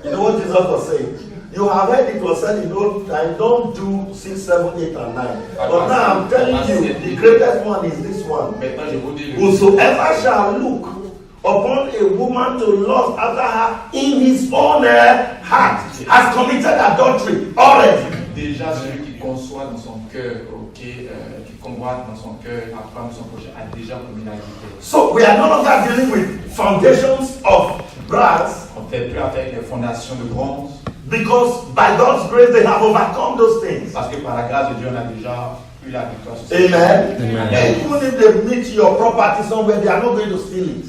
S2: you know what Jesus was saying? You have heard it was said in old time, don't do 6, 7, 8, and 9. But now I'm telling you, the greatest one is this one.
S3: maintenant je vous dis,
S2: Whosoever shall look upon a woman to lust after her in his own heart has committed adultery already.
S3: déjà celui qui conçoit dans son cœur, qui convoite dans son cœur la femme de son prochain, a déjà commis l'adultère.
S2: So we are no longer dealing with foundations of brass
S3: On ne fait plus avec les fondations de bronze,
S2: because by God's grace they have overcome those things.
S3: parce que par la grâce de Dieu, on a déjà eu la victoire sur ces
S2: Amen.
S3: choses.
S2: And even if they meet your property somewhere, they are not going to steal it.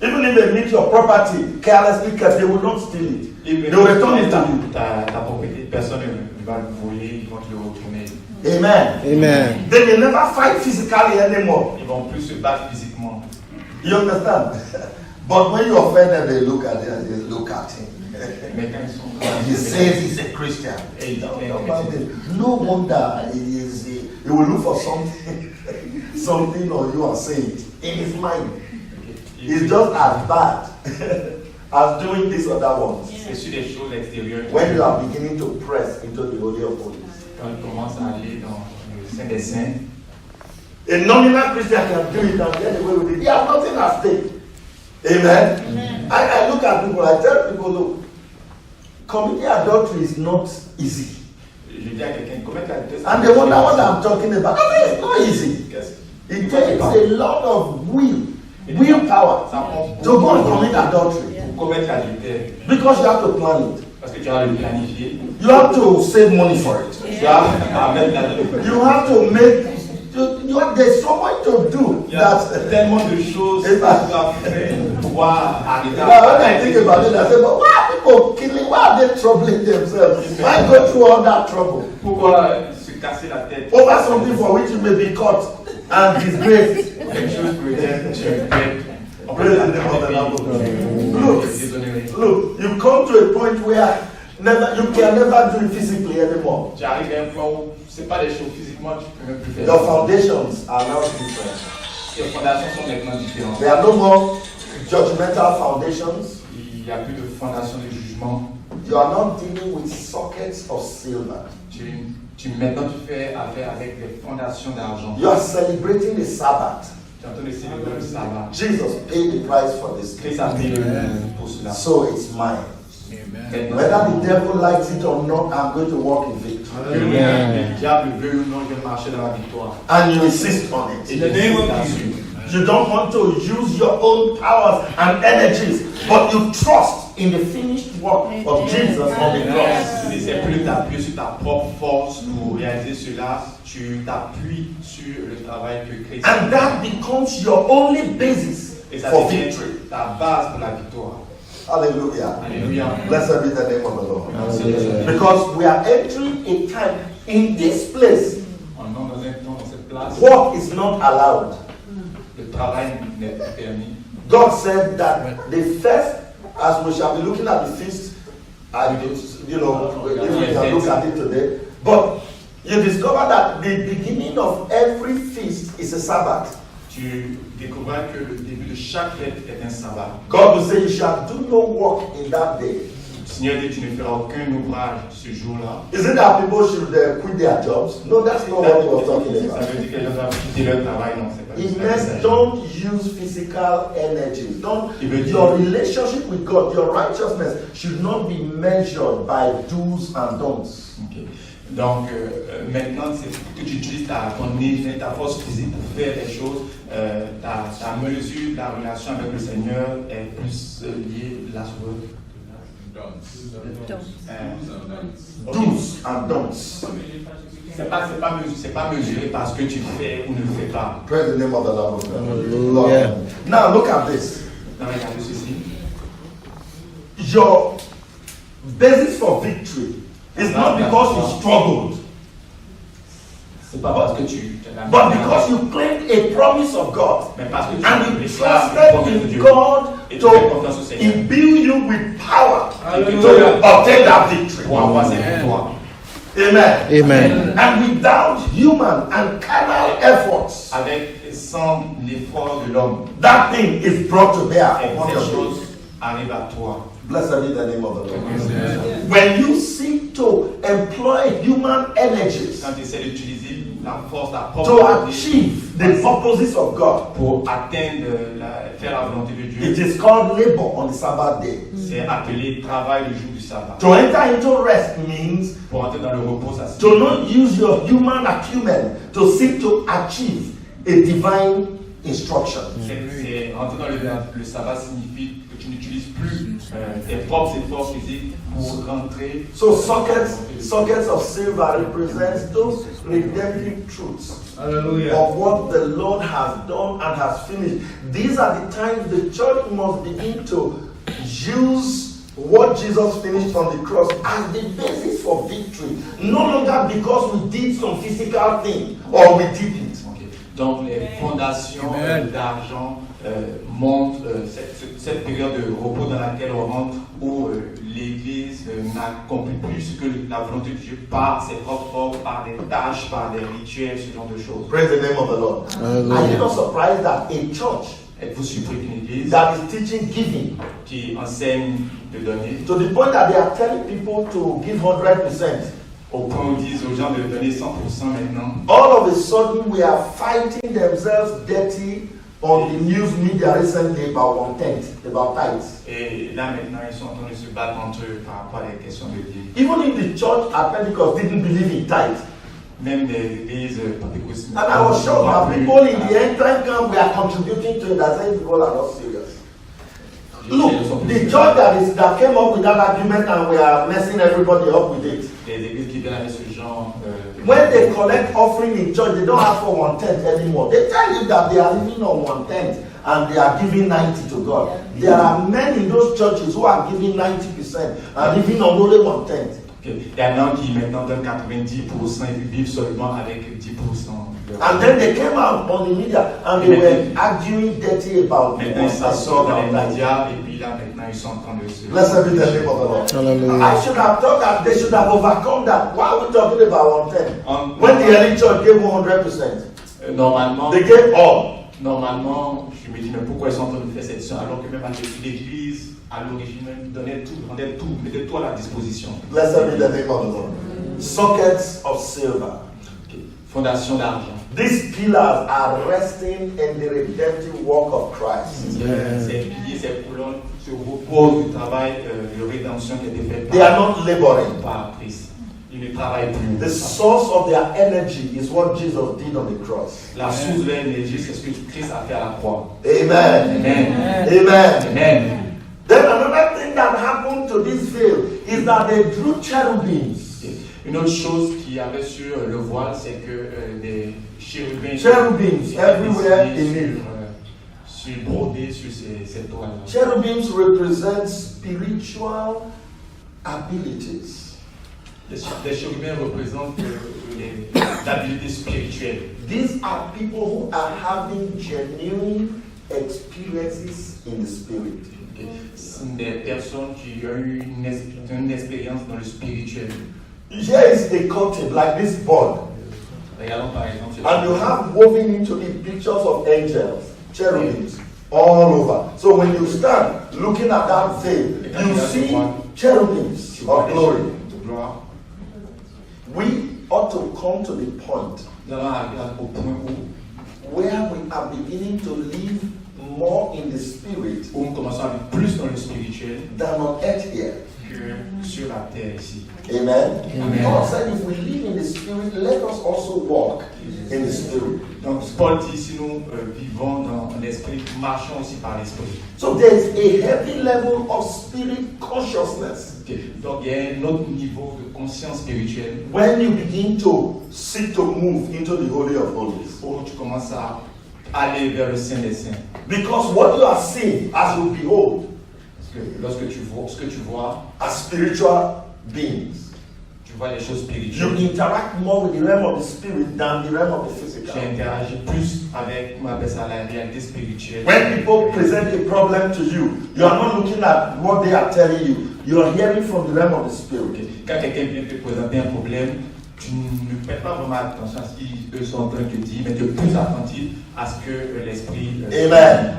S2: Even if they meet your property carelessly kept, they will not steal it.
S3: Et
S2: They will return it to you.
S3: ta propriété, personne ne va le voler, ils vont te le retourner.
S2: Amen.
S4: Amen.
S2: They may never fight physically anymore.
S3: Ils vont plus se battre physiquement.
S2: You understand? But when you offend them, they look at it and they look at him.
S3: Mais quand ils sont
S2: He says he's a Christian.
S3: Et il est
S2: No wonder he will look for something, something on you and say it in his mind. It's just as bad as doing these other ones.
S3: C'est sur des choses extérieures.
S2: When you are beginning to press into the Holy of Holies.
S3: Quand ils commencent à aller dans le Saint des Saints,
S2: A nominal Christian can do it and get away with it. He has nothing at stake. Amen.
S5: Amen.
S2: I look at people, I tell people, look, committing adultery is not easy.
S3: je dis à quelqu'un, commettre l'adultère.
S2: And they wonder what I'm talking about. I mean, it's not easy. It takes a lot of will willpower
S3: Ça prend
S2: to go and
S3: beaucoup
S2: commit adultery.
S3: pour commettre l'adultère.
S2: Because you have to plan it.
S3: Parce que tu vas le planifier.
S2: You have to save money for it.
S3: Tu as à mettre la
S2: You have to make. There's so much to do.
S3: Il y a
S2: That
S3: tellement de choses que tu dois faire pour pouvoir arriver
S2: when I think about it, I say, but why are people killing? Why are they troubling themselves? Why go through all that trouble
S3: Pourquoi se casser la tête
S2: over something for which you may be caught and disgraced?
S3: quelque chose pour lequel tu es
S2: Praise the name of the Lord. Look, you come to a point where you can never do it physically anymore.
S3: Tu arrives à un point où c'est pas des choses physiquement tu peux même plus faire.
S2: Your foundations are now different.
S3: Tes fondations sont maintenant différentes.
S2: There are no more judgmental foundations.
S3: Il n'y a plus de fondation de jugement.
S2: You are not dealing with sockets of silver.
S3: Maintenant tu fais affaire avec des fondations d'argent.
S2: You are celebrating the Sabbath.
S3: Tu es en train de célébrer le sabbat.
S2: Jesus paid the price for this.
S3: Christ a payé le prix pour cela.
S2: So it's mine. Whether the devil likes it or not, I'm going to walk in victory.
S3: Le diable veut ou non, je vais marcher dans la victoire.
S2: And you insist on it.
S3: In the name of Jesus.
S2: You don't want to use your own powers and energies, but you trust in the finished work of Jesus on the cross.
S3: Tu n'essaies plus de t'appuyer sur ta propre force pour réaliser cela. Tu t'appuies sur le travail que Christ a fait.
S2: And that becomes your only basis
S3: Et ça
S2: for
S3: devient
S2: victory.
S3: ta base pour la victoire.
S2: Hallelujah.
S3: Alléluia.
S2: Blessed be the name of the Lord. Because we are entering a time in this place.
S3: On entre dans un temps, dans cette place,
S2: Work is not allowed.
S3: le travail n'est pas permis.
S2: God said that the first, as we shall be looking at the feast, if we can look at it today, but you discover that the beginning of every feast is a Sabbath.
S3: Tu découvriras que le début de chaque fête est un sabbat.
S2: God will say, you shall do no work in that day.
S3: Le Seigneur dit, tu ne feras aucun ouvrage ce jour-là.
S2: Is it that people should quit their jobs? No, that's not what he was talking
S3: Ça
S2: about.
S3: veut dire que les gens doivent quitter leur travail, non, c'est pas
S2: It
S3: ça.
S2: means don't use physical energies.
S3: Il veut dire-
S2: Your relationship with God, your righteousness should not be measured by do's and don'ts.
S3: Ok. Donc maintenant, c'est que tu utilises ton énergie, ta force physique pour faire des choses. Ta mesure, la relation avec le Seigneur est plus liée là sur
S2: Do's and don'ts.
S3: c'est pas mesuré parce que tu fais ou ne fais pas.
S2: Praise the name of the Lord. Now look at this.
S3: Non, regardez ceci.
S2: Your basis for victory is not because you struggled,
S3: C'est pas parce que tu
S2: but because you claimed a promise of God
S3: mais parce que tu
S2: and you
S3: déclares une
S2: trusted
S3: promesse de
S2: in
S3: Dieu
S2: God
S3: et tu fais confiance au
S2: to
S3: Seigneur
S2: imbue you with power
S3: Alléluia.
S2: to obtain that victory.
S3: pour avoir cette victoire.
S2: Amen. And without human and carnal efforts,
S3: Avec et sans l'effort de l'homme,
S2: that thing is brought to bear
S3: et
S2: upon
S3: ces
S2: your
S3: choses
S2: life.
S3: arrivent à toi.
S2: Blessed be the name of the Lord. When you seek to employ human energies
S3: Quand tu essaies d'utiliser la force, ta propre
S2: to
S3: volonté
S2: achieve the purposes of God,
S3: pour atteindre, faire la volonté de Dieu,
S2: it is called labor on the Sabbath day.
S3: c'est appelé travail le jour du sabbat.
S2: To enter into rest means
S3: Pour entrer dans le repos, ça
S2: to
S3: signifie
S2: not use your human acumen to seek to achieve a divine instruction.
S3: c'est entrer dans le sabbat signifie que tu n'utilises plus tes propres efforts physiques pour rentrer.
S2: So sockets of silver represents those redemptive truths of what the Lord has done and has finished. These are the times the church must begin to use what Jesus finished on the cross as the basis for victory. No longer because we did some physical thing or we did it.
S3: Okay. Donc les fondations d'argent montrent cette période de repos dans laquelle on rentre où l'Église n'accomplit plus ce que la volonté de Dieu par ses propres forces, par des tâches, par des rituels, ce genre de choses.
S2: Praise the name of the Lord. Are you not surprised that a church
S3: Êtes-vous surpris qu'une Église
S2: that is teaching giving
S3: qui enseigne de donner,
S2: to the point that they are telling people to give 100%,
S3: au point où ils disent aux gens de donner 100% maintenant,
S2: all of a sudden we are fighting themselves dirty on the news media recently about 1/10, about tithes.
S3: et là maintenant ils sont en train de se battre entre eux par rapport à des questions de dîmes.
S2: Even if the church at Pentecost didn't believe in tithes,
S3: même des églises pentecôtistes.
S2: And I was shocked that people in the end time camp were contributing to it. I said, people are not serious. Look, the church that came up with that argument and we are messing everybody up with it.
S3: Les églises qui viennent avec ce genre.
S2: When they collect offering in church, they don't ask for 1/10 anymore. They tell you that they are living on 1/10 and they are giving 90 to God. There are men in those churches who are giving 90% and living on only 1/10.
S3: Il y en a qui maintenant donnent 90% et puis vivent seulement avec 10%.
S2: And then they came out on the media and they were arguing dirty about
S3: Maintenant ils s'assortent dans les médias et puis là maintenant ils sont en train de se.
S2: Blessed be the name of the Lord.
S4: Hallelujah.
S2: I should have thought that they should have overcome that. Why are we talking about 1/10? When the early church gave 100%,
S3: Normalement,
S2: they gave all.
S3: normalement, je me dis mais pourquoi ils sont en train de faire cette chose alors que même l'église à l'origine donnait tout, mettait tout à la disposition.
S2: Blessed be the name of the Lord. Sockets of silver.
S3: Fondation d'argent.
S2: These pillars are resting in the redemptive work of Christ.
S3: Ces piliers, ces colonnes se reposent du travail de rédemption qui a été fait
S2: They are not laboring.
S3: par Christ. Ils ne travaillent plus.
S2: The source of their energy is what Jesus did on the cross.
S3: La source de l'énergie, c'est ce que Christ a fait à la croix.
S2: Amen.
S3: Amen.
S2: Amen.
S3: Amen.
S2: Then another thing that happened to this veil is that they drew cherubims.
S3: Une autre chose qu'il y avait sur le voile, c'est que des chérubins
S2: Everywhere in it.
S3: sur brodés sur cette toile.
S2: Cherubims represent spiritual abilities.
S3: Les chérubins représentent les habilités spirituelles.
S2: These are people who are having genuine experiences in the spirit.
S3: Ce sont des personnes qui ont eu une expérience dans le spirituel.
S2: Here is a curtain like this board,
S3: Regardons par exemple ce
S2: and you have woven into it pictures of angels, cherubims, all over. So when you stand looking at that veil, you see cherubims of glory.
S3: de gloire.
S2: We ought to come to the point
S3: Nous allons arriver au point où
S2: where we are beginning to live more in the spirit
S3: nous commençons à vivre plus dans le spirituel
S2: than on earth here.
S3: que sur la terre ici.
S2: Amen.
S3: Amen.
S2: God said, if we live in the spirit, let us also walk in the spirit.
S3: Donc Paul dit si nous vivons dans l'esprit, marchons aussi par l'esprit.
S2: So there is a heavy level of spirit consciousness
S3: Donc il y a un autre niveau de conscience spirituelle
S2: when you begin to seek to move into the Holy of Holies.
S3: où tu commences à aller vers le Saint des Saints.
S2: Because what you are seeing as you behold
S3: Parce que lorsque tu vois ce que tu vois,
S2: as spiritual beings,
S3: tu vois les choses
S2: you
S3: spirituelles.
S2: interact more with the realm of the spirit than the realm of the physical.
S3: Tu interagis plus avec, on appelle ça la réalité spirituelle.
S2: When people present a problem to you, you are not looking at what they are telling you. You are hearing from the realm of the spirit.
S3: Quand quelqu'un vient te présenter un problème, tu ne fais pas vraiment attention à ce qu'ils sont en train de te dire, mais tu es plus attentif à ce que l'esprit.
S2: Amen.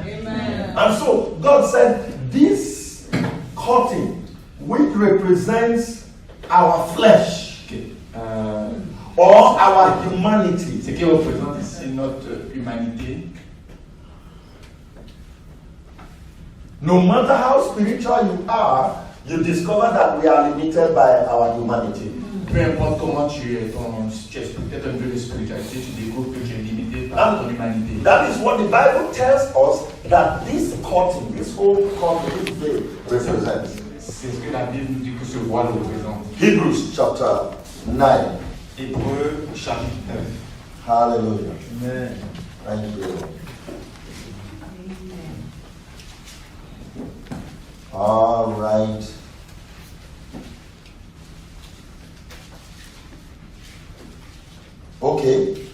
S2: And so God said, this curtain, which represents our flesh or our humanity,
S3: Ce qui représente ici notre humanité,
S2: no matter how spiritual you are, you discover that we are limited by our humanity.
S3: peu importe comment tu es, tu es peut-être un peu de spiritualité, tu découvres que tu es limité par ton humanité.
S2: That is what the Bible tells us that this curtain, this whole curtain, this veil represents.
S3: C'est ce que la Bible nous dit que ce voile représente.
S2: Hebrews chapter 9.
S3: Hébreux chapitre 9.
S2: Hallelujah. Amen. Thank you. All right. Okay.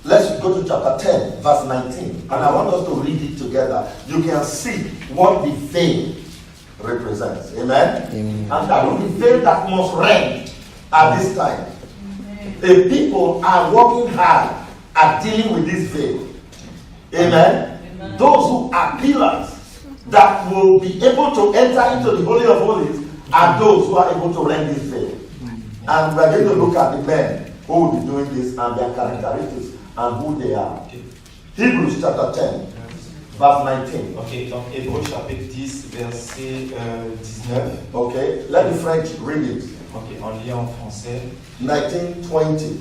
S2: Let's go to chapter 10, verse 19. And I want us to read it together. You can see what the veil represents. Amen?
S4: Amen.
S2: And that is the veil that must rend at this time. The people are working hard at dealing with this veil. Amen? Those who are pillars that will be able to enter into the Holy of Holies are those who are able to rend this veil. And we're going to look at the men who will be doing this and their characteristics and who they are. Hebrews chapter 10, verse 19.
S1: Ok, donc Hébreux chapitre 10, verset 19.
S2: Okay, let the French read it.
S1: Ok, on lit en français.
S2: 19:20.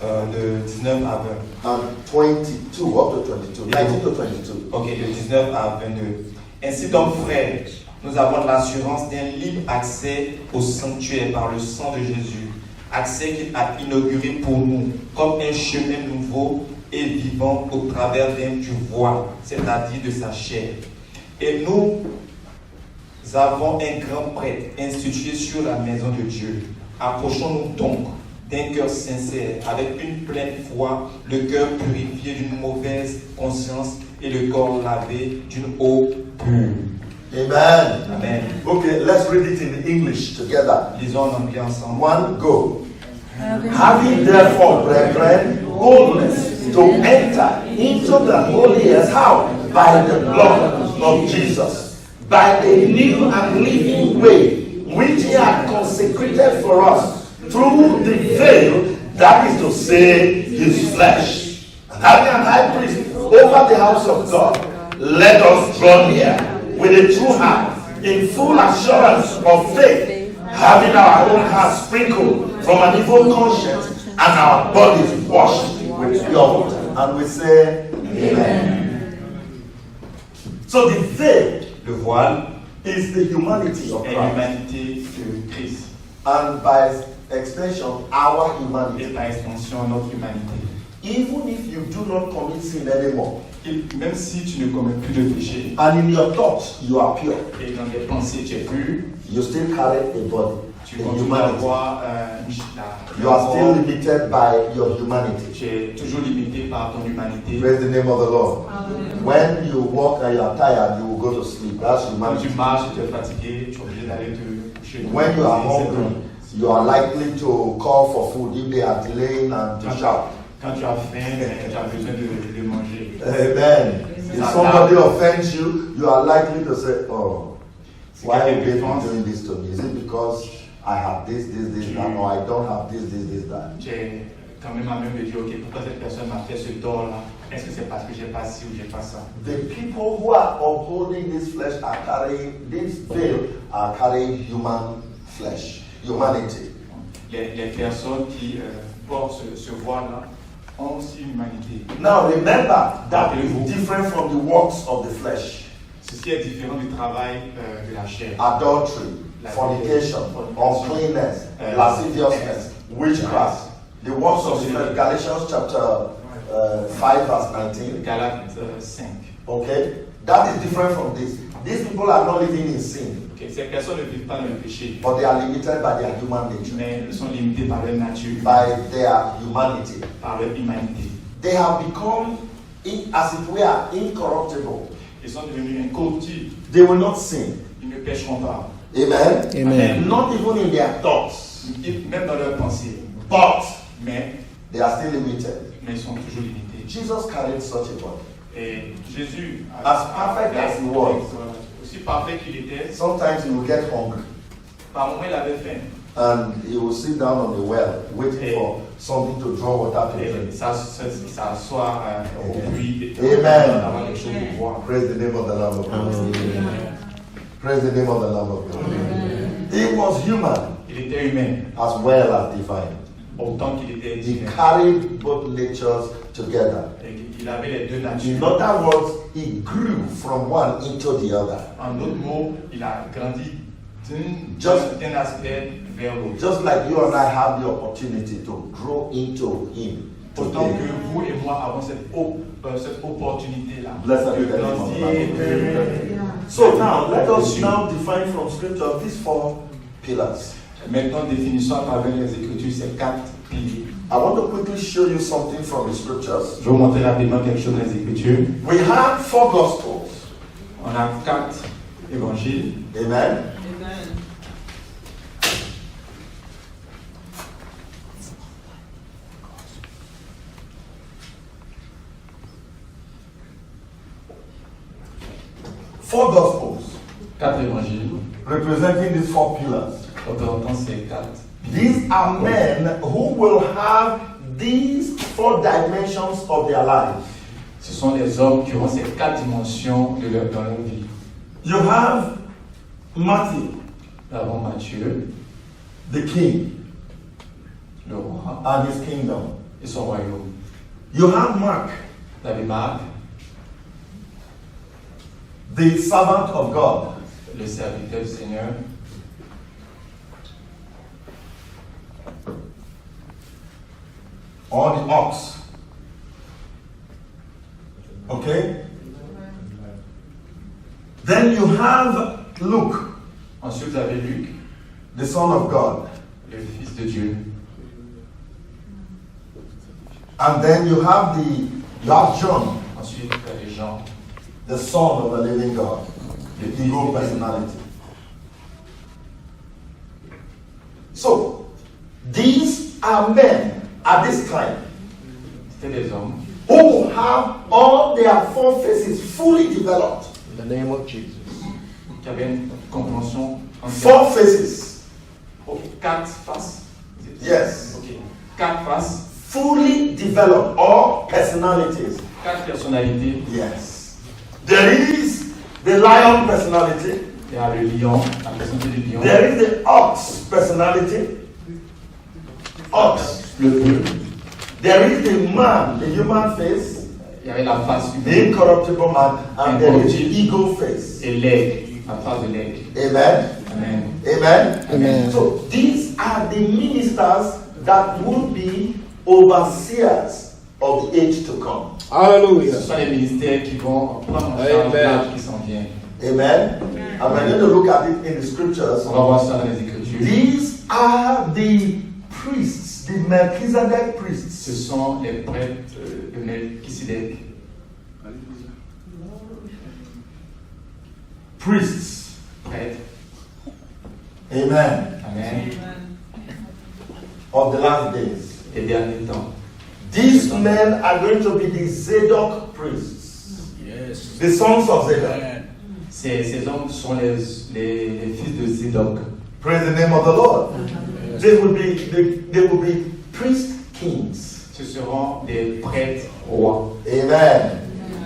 S1: de 19 à 20.
S2: and 22, up to 22, 19 to 22.
S1: Ok, de 19 à 22. Ainsi donc, frères, nous avons l'assurance d'un libre accès au sanctuaire par le sang de Jésus. Accès qu'il a inauguré pour nous comme un chemin nouveau et vivant au travers du voile, c'est-à-dire de sa chair. Et nous avons un grand prêtre institué sur la maison de Dieu. Approchons-nous donc d'un cœur sincère, avec une pleine foi, le cœur purifié d'une mauvaise conscience et le corps lavé d'une eau pure.
S2: Amen.
S1: Amen.
S2: Okay, let's read it in English together.
S1: Lisons en anglais ensemble.
S2: One, go. Having therefore, brethren, boldness to enter into the holiest house by the blood of Jesus, by a new and living way, which he had consecrated for us through the veil, that is to say, his flesh. And having an high priest over the house of God, let us draw near with a true heart, in full assurance of faith, having our own hearts sprinkled from an evil conscience and our bodies washed with pure water. And we say, Amen. So the veil
S1: Le voile
S2: is the humanity of
S3: Et
S2: Christ.
S3: l'humanité de Christ.
S2: And by extension, our
S3: Et
S2: humanity.
S3: par extension, notre humanité.
S2: Even if you do not commit sin anymore,
S3: Et même si tu ne commets plus de péché,
S2: and in your thoughts you are pure,
S3: et dans tes pensées tu es pur,
S2: you still carry a body,
S3: tu
S2: a
S3: continues à
S2: humanity.
S3: avoir
S2: You are still limited by your humanity.
S3: tu es toujours limité par ton humanité.
S2: Praise the name of the Lord. When you walk and you are tired, you will go to sleep. That's
S3: Quand
S2: humanity.
S3: tu marches et tu es fatigué, tu es obligé d'aller te coucher.
S2: When you are hungry, you are likely to call for food if they are delaying and to shout.
S3: Quand tu as faim, tu as besoin de manger.
S2: Amen. If somebody offends you, you are likely to say, oh, why are they doing this to me? Is it because I have this, that, or I don't have this, that?
S3: Tu es quand même à même de dire, ok, pourquoi cette personne m'a fait ce tort-là? Est-ce que c'est parce que j'ai pas ci ou j'ai pas ça?
S2: The people who are upholding this flesh are carrying, this veil are carrying human flesh, humanity.
S3: Les personnes qui portent ce voile-là ont aussi une humanité.
S2: Now remember that is different from the works of the flesh.
S3: Ceci est différent du travail de la chair.
S2: Adultery, fornication, uncleanness, lasciviousness, witchcraft. The works of the flesh, Galatians chapter 5 verse 19.
S3: Galates 5.
S2: Okay? That is different from this. These people are not living in sin,
S3: Okay. Ces personnes ne vivent pas dans le péché,
S2: but they are limited by their human nature,
S3: mais elles sont limitées par leur nature,
S2: by their humanity.
S3: par leur humanité.
S2: They have become, as it were, incorruptible.
S3: Ils sont devenus incorruptibles.
S2: They will not sin.
S3: Ils ne pécheront pas.
S2: Amen?
S4: Amen.
S2: Not even in their thoughts,
S3: Même dans leurs pensées.
S2: but
S3: Mais
S2: they are still limited.
S3: ils sont toujours limités.
S2: Jesus carried such a body.
S3: Et Jésus,
S2: As perfect as he was,
S3: aussi parfait qu'il était,
S2: sometimes he will get hungry
S3: par moments il avait faim.
S2: and he will sit down on the well waiting for something to draw water to
S3: Et
S2: drink.
S3: s'asseoir au puits et
S2: Amen.
S3: d'avoir quelque chose de boire.
S2: Praise the name of the Lamb of God. Praise the name of the Lamb of God. He was human
S3: Il était humain,
S2: as well as divine.
S3: autant qu'il était
S2: He
S3: divin.
S2: carried both natures together.
S3: Et il avait les deux
S2: In
S3: natures.
S2: other words, he grew from one into the other.
S3: En d'autres mots, il a grandi d'un aspect vers l'autre.
S2: Just like you and I have the opportunity to grow into him.
S3: Autant
S2: today.
S3: que vous et moi avons cette opportunité-là.
S2: Blessed be
S3: de
S2: the name of the Lord.
S3: grandir.
S2: So now, let us now define from scripture these four pillars.
S3: Maintenant, définissons à travers les Écritures ces quatre piliers.
S2: I want to quickly show you something from the scriptures.
S3: Je vais vous montrer rapidement quelque chose dans les Écritures.
S2: We have four gospels.
S3: On a quatre évangiles.
S2: Amen. Four gospels
S3: Quatre évangiles.
S2: representing these four pillars.
S3: Représentant ces quatre.
S2: These are men who will have these four dimensions of their lives.
S3: Ce sont des hommes qui auront ces quatre dimensions dans leur vie.
S2: You have Matthew,
S3: Nous avons Matthieu,
S2: the king,
S3: le roi,
S2: and his kingdom.
S3: et son royaume.
S2: You have Mark,
S3: Vous avez Marc,
S2: the servant of God.
S3: le serviteur du Seigneur,
S2: Or the ox. Okay? Then you have Luke,
S3: ensuite vous avez Luc,
S2: the Son of God.
S3: le Fils de Dieu,
S2: And then you have John,
S3: ensuite vous avez Jean,
S2: the Son of the living God, the ego personality. So, these are men at this time
S3: c'était des hommes
S2: who have all their four faces fully developed.
S4: In the name of Jesus.
S3: qui avaient une compréhension
S2: Four faces,
S3: Ok, 4 faces.
S2: Yes.
S3: Ok, 4 faces,
S2: fully developed, or personalities.
S3: 4 personnalités.
S2: Yes. There is the lion personality.
S3: Il y a le lion, la personnalité du lion,
S2: There is the ox personality. Ox.
S3: le bœuf,
S2: There is the man, the human face,
S3: il y avait la face
S2: the
S3: humaine
S2: incorruptible man, and there is the ego face.
S3: et l'aigle, la face de l'aigle.
S2: Amen.
S3: Amen.
S2: Amen.
S4: Amen.
S2: So these are the ministers that will be overseers of the age to come.
S3: Ce
S4: Hallelujah.
S3: sont les ministères qui vont prendre en charge
S4: Amen.
S3: l'âge qui s'en vient.
S2: Amen. And we're going to look at it in the scriptures.
S3: On va voir ça dans les Écritures.
S2: These are the priests, the Melchizedek
S3: Ce
S2: priests.
S3: sont les prêtres de Melchisedec.
S2: Priests.
S3: Prêtres.
S2: Amen.
S3: Amen.
S2: Of the last days.
S3: Les derniers temps.
S2: These men are going to be the Zadok priests,
S4: Yes.
S2: the sons of Zadok.
S4: Amen.
S3: Ces hommes sont les fils de Zédoc.
S2: Praise the name of the Lord. They will be priest kings.
S3: Ce seront des prêtres rois.
S2: Amen.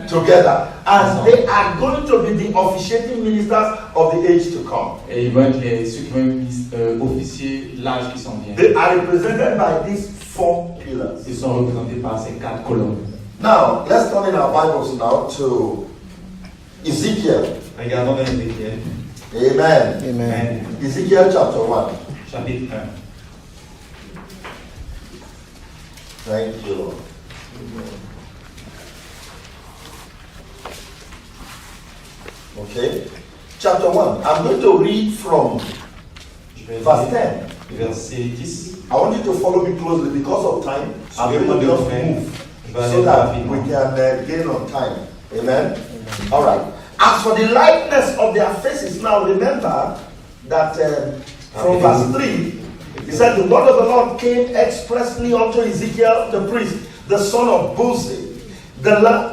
S2: Together. And they are going to be the officiating ministers of the age to come.
S3: Et ils vont être ceux qui vont officier l'âge qui s'en vient.
S2: They are represented by these four pillars.
S3: Ils sont représentés par ces 4 colonnes.
S2: Now, let's turn in our Bibles now to Ezekiel.
S1: Regardons dans Ézéchiel,
S2: Amen.
S4: Amen.
S2: Ezekiel chapter 1.
S3: Chapitre 1.
S2: Thank you, Lord. Okay. Chapter 1. I'm going to read from
S3: Je vais
S2: verse
S3: lire
S2: 10.
S3: verset 10.
S2: I want you to follow me closely because of time. I'm going to just move
S3: Je vais
S2: so
S3: aller
S2: that we
S3: rapidement.
S2: can gain on time. Amen. All right. As for the likeness of their faces, now remember that from verse 3, he said, the word of the Lord came expressly unto Ezekiel the priest, the son of Buzi,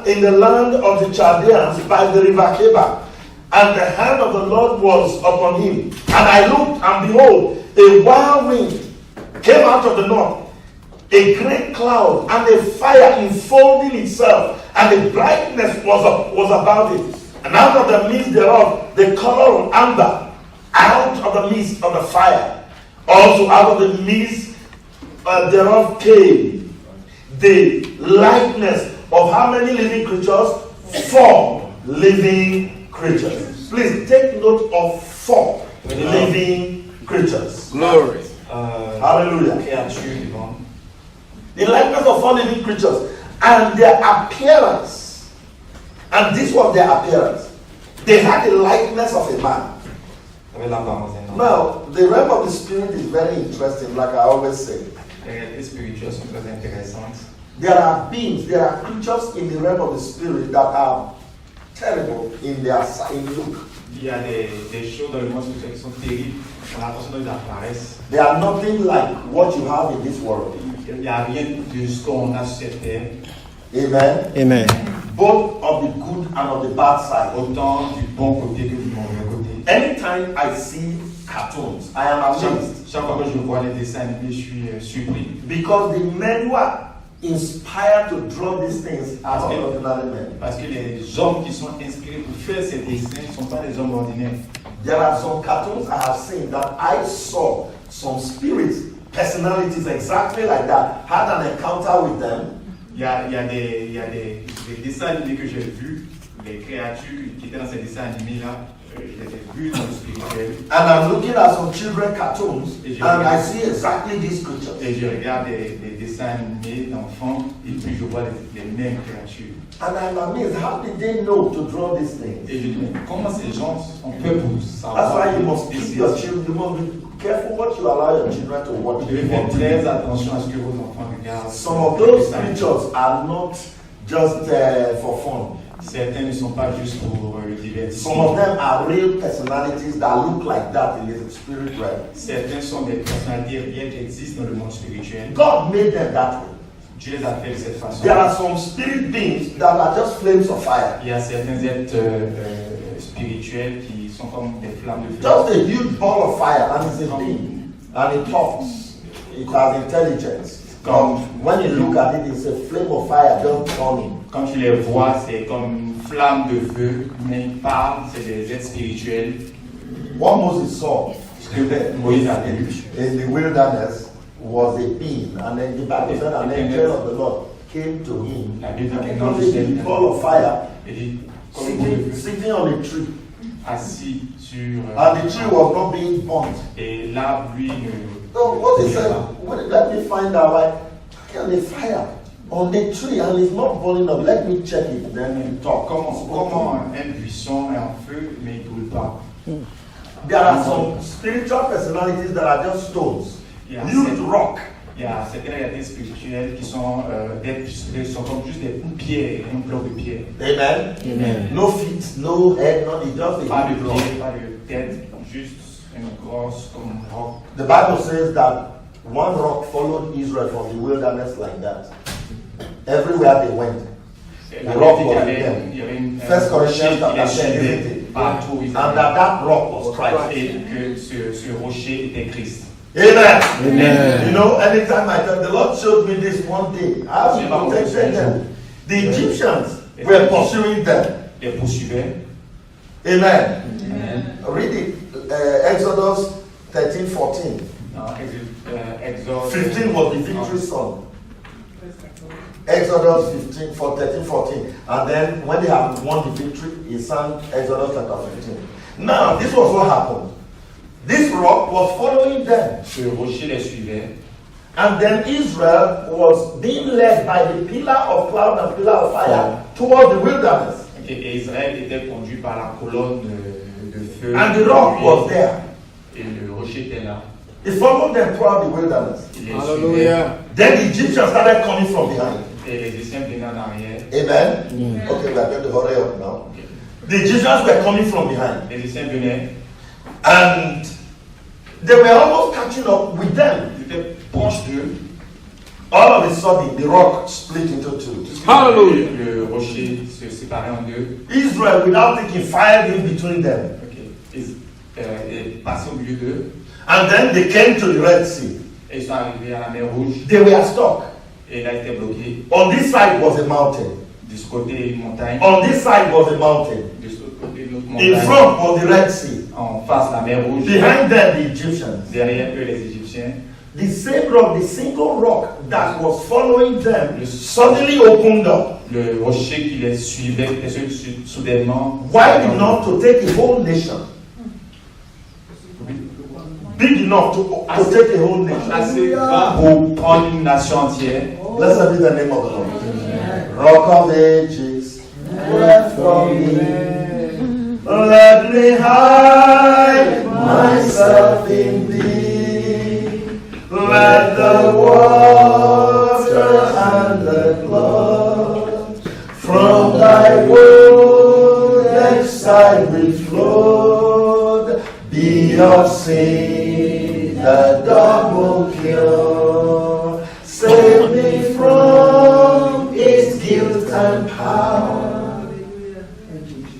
S2: in the land of the Chaldeans by the river Chebar. And the hand of the Lord was upon him. And I looked, and behold, a wild wind came out of the north, a great cloud, and a fire enfolding itself, and the brightness was about it. And out of the midst thereof, the color of amber, out of the midst of the fire. Also out of the midst thereof came the likeness of how many living creatures? 4 living creatures. Please take note of 4 living creatures.
S4: Glory.
S2: Hallelujah.
S3: Créature vivante.
S2: The likeness of 4 living creatures and their appearance. And this was their appearance. They had the likeness of a man.
S3: Avec l'apparence d'un homme.
S2: Now, the realm of the spirit is very interesting, like I always say.
S3: Les réalités spirituelles sont très intéressantes.
S2: There are beings, there are creatures in the realm of the spirit that are terrible in look.
S3: Il y a des choses dans le monde spirituel qui sont terribles dans la façon dont ils apparaissent.
S2: They are nothing like what you have in this world.
S3: Il n'y a rien de ce qu'on a sur cette terre,
S2: Amen.
S4: Amen.
S2: Both of the good and of the bad side.
S3: autant du bon côté que du mauvais côté.
S2: Anytime I see cartoons, I am amazed.
S3: Chaque fois que je vois les dessins animés, je suis surpris.
S2: Because the men who are inspired to draw these things are not
S3: Okay.
S2: ordinary men.
S3: Parce que les hommes qui sont inspirés pour faire ces dessins ne sont pas des hommes ordinaires.
S2: There are some cartoons I have seen that I saw some spirits personalities exactly like that, had an encounter with them.
S3: Il y a des dessins animés que j'ai vus, des créatures qui étaient dans ces dessins animés-là, je les ai vus dans le spirituel.
S2: And I'm looking at some children cartoons, and I see exactly these creatures.
S3: Et je regarde des dessins animés d'enfants, et puis je vois les mêmes créatures.
S2: And I'm amazed, how did they know to draw these things?
S3: Et je dis, mais comment ces gens ont fait pour
S2: That's
S3: savoir?
S2: why you must keep your children, you must be careful what you allow your children to watch.
S3: Vous devez faire très attention à ce que vos enfants regardent.
S2: Some of those creatures are not just for fun.
S3: Certains ne sont pas juste pour le divertissement.
S2: Some of them are real personalities that look like that in the spirit realm.
S3: Certains sont des personnalités réelles qui existent dans le monde spirituel.
S2: God made them that way.
S3: Dieu les a fait de cette façon.
S2: There are some spirit beings that are just flames of fire.
S3: Il y a certains êtres spirituels qui sont comme des flammes de feu.
S2: Just a huge ball of fire, and it's a being, and it talks. It has intelligence. When you look at it, it's a flame of fire just burning.
S3: Quand tu les vois, c'est comme une flamme de feu, mais ils parlent, c'est des êtres spirituels.
S2: What Moses saw
S3: Moïse a vu.
S2: in the wilderness was a being, and then the Bible said an angel of the Lord came to him,
S3: La Bible dit
S2: and
S3: qu'un ange
S2: it was a ball of fire
S3: et dit, comme une boule de feu,
S2: sitting on a tree,
S3: assis sur.
S2: and the tree was not being burnt.
S3: Et l'arbre, lui,
S2: So what he said, let me find out why can the fire on the tree and it's not burning up. Let me check it. Then we talk.
S3: comment un buisson est en feu, mais il ne brûle pas.
S2: There are some spiritual personalities that are just stones,
S3: Yeah.
S2: huge rock.
S3: Il y a certaines réalités spirituelles qui sont, sont comme juste une pierre, un bloc de pierre.
S2: Amen.
S4: Amen.
S2: No feet, no head, no, it's just a
S3: Pas de
S2: huge rock.
S3: pied, pas de tête, juste une grosse comme roc.
S2: The Bible says that one rock followed Israel from the wilderness like that. Everywhere they went.
S3: La
S2: The rock
S3: Bible dit
S2: was
S3: qu'il y avait-
S2: there.
S3: il y avait une
S2: First Corinthians
S3: rocher qui
S2: chapter
S3: les
S2: 10,
S3: suivait
S2: isn't it?
S3: partout où ils
S2: And
S3: allaient.
S2: that rock was Christ.
S3: Et que ce rocher était Christ.
S2: Amen.
S4: Amen.
S2: You know, anytime I tell the Lord showed me this one day, how He protected them. The Egyptians were pursuing them.
S3: Les poursuivaient.
S2: Amen.
S3: Amen.
S2: Read it. Exodus 13:14.
S3: Dans Exode
S2: 15 was the victory song. Exodus 13:14. And then when they have won the victory, he sang Exodus chapter 15. Now, this was what happened. This rock was following them.
S3: Ce rocher les suivait.
S2: And then Israel was being led by the pillar of cloud and pillar of fire toward the wilderness.
S3: Et Israël était conduit par la colonne de feu.
S2: And the rock was there.
S3: Et le rocher était là.
S2: It followed them throughout the wilderness.
S3: Il les suivait.
S4: Hallelujah.
S2: Then the Egyptians started coming from behind.
S3: Et les Égyptiens venaient en arrière.
S2: Amen. Okay, we are going to hurry up now. The Egyptians were coming from behind.
S3: Les Égyptiens venaient.
S2: And they were almost catching up with them.
S3: Ils étaient proches d'eux.
S2: All of a sudden, the rock split into two.
S4: Hallelujah.
S3: Le rocher se séparait en deux.
S2: Israel, without thinking, fired in between them.
S3: Et passé au milieu d'eux.
S2: And then they came to the Red Sea.
S3: Et ils sont arrivés à la mer Rouge.
S2: They were stuck.
S3: Et là, ils étaient bloqués.
S2: On this side was a mountain.
S3: De ce côté, une montagne.
S2: On this side was a mountain.
S3: De ce côté, une autre
S2: In
S3: montagne.
S2: front was the Red Sea.
S3: En face, la mer Rouge.
S2: Behind them, the Egyptians.
S3: Derrière eux, les Égyptiens.
S2: The same rock, the single rock that was following them, suddenly opened up.
S3: Le rocher qui les suivait était soudainement.
S2: Wide enough to take a whole nation. Big enough to take a whole nation.
S3: Assez grand pour prendre une nation entière.
S2: Blessed be the name of the Lord. Rock of ages, breath from me. Let me hide myself in thee. Let the water and the blood from thy wounded side which flowed be of sin the double cure. Save me from its guilt and power.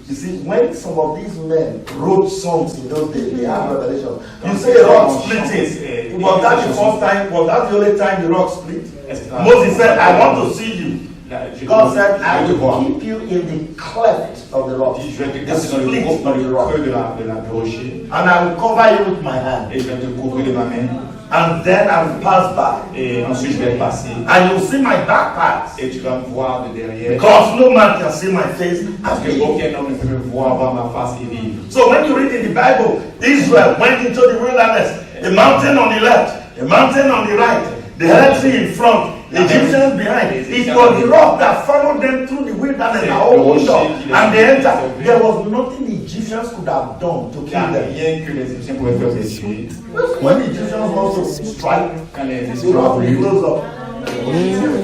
S2: You see, when some of these men wrote songs in those days, they had revelation. You say a rock splitting. Was that the first time? Was that the only time the rock split? Moses said, I want to see you. God said, I will keep you in the cleft of the rock.
S3: Je vais te
S2: The
S3: casser dans le
S2: split of the rock.
S3: creux du rocher.
S2: And I will cover you with my hand.
S3: Et je vais te couvrir de ma main.
S4: And then I will pass by.
S3: Et ensuite, je vais passer.
S4: And you'll see my back parts.
S3: Et tu vas me voir de derrière.
S4: Because no man can see my face
S3: Parce
S4: and
S3: que
S4: live.
S3: aucun homme ne peut me voir ma face et vivre.
S4: So when you read in the Bible, Israel went into the wilderness, a mountain on the left, a mountain on the right, the Red Sea in front, the Egyptians behind. It was the rock that followed them through the wilderness, the whole window, and they entered. There was nothing the Egyptians could have done to
S3: Il n'y
S4: kill
S3: a
S4: them.
S3: rien que les Égyptiens pouvaient faire les tuer.
S4: When the Egyptians want to strike,
S3: Quand les
S4: the
S3: Égyptiens
S4: rock
S3: ont
S4: will
S3: voulu.
S4: close up.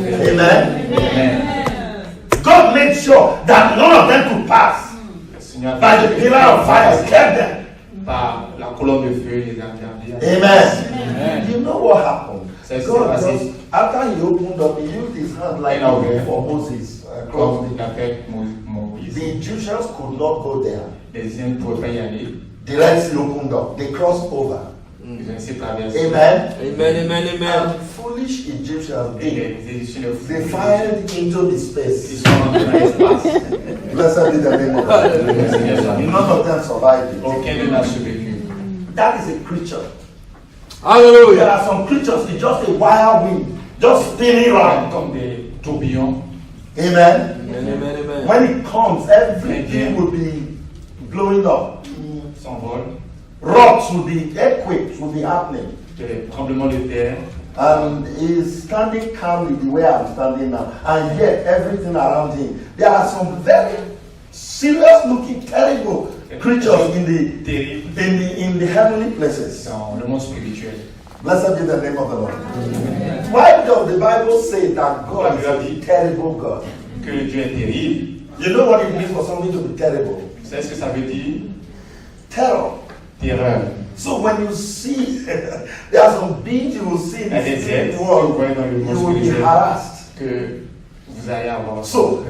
S4: Amen.
S3: Amen.
S4: God made sure that none of them could pass.
S3: Le Seigneur
S4: By the pillar of fire kept them.
S3: par la colonne de feu les a gardés.
S4: Amen. You know what happened?
S3: Ça, c'est
S4: God
S3: passé.
S4: just, after he opened up, he used his hand like for Moses.
S3: Comme il a fait Moïse.
S4: The Egyptians could not go there.
S3: Les Égyptiens ne pouvaient pas y aller.
S4: The Red Sea opened up. They crossed over.
S3: Ils ont essayé de traverser.
S4: Amen.
S5: Amen, amen, amen.
S4: And foolish Egyptians
S3: Et
S4: did.
S3: les Égyptiens
S4: They fired into the
S3: Ils
S4: space.
S3: sont rentrés dans l'espace.
S4: Blessed be the name of God.
S3: Le Seigneur s'en est.
S4: None of them survived it.
S3: Aucun ne l'a survécu.
S4: That is a creature. There
S5: Hallelujah.
S4: are some creatures, it's just a wild wind, just spinning around.
S3: Comme des tourbillons.
S4: Amen.
S5: Amen, amen, amen.
S4: When it comes, everything will be blowing up.
S3: Ils s'envolent.
S4: Rocks will be, earthquakes will be happening.
S3: Des tremblements de terre.
S4: And he's standing calmly the way I'm standing now. And yet, everything around him. There are some very serious looking, terrible creatures
S3: Terrible.
S4: in the heavenly places.
S3: Dans le monde spirituel.
S4: Blessed be the name of the Lord. Why does the Bible say that God is a terrible God?
S3: Que le Dieu est terrible.
S4: You know what it means for something to be terrible?
S3: Vous savez ce que ça veut dire?
S4: Terror.
S3: Terreur.
S4: So when you see, there are some beings you will see in
S3: Il y a
S4: the
S3: des
S4: spirit
S3: êtres que vous
S4: world,
S3: voyez dans le
S4: you
S3: monde
S4: will be
S3: spirituel
S4: harassed.
S3: que vous allez avoir.
S4: So,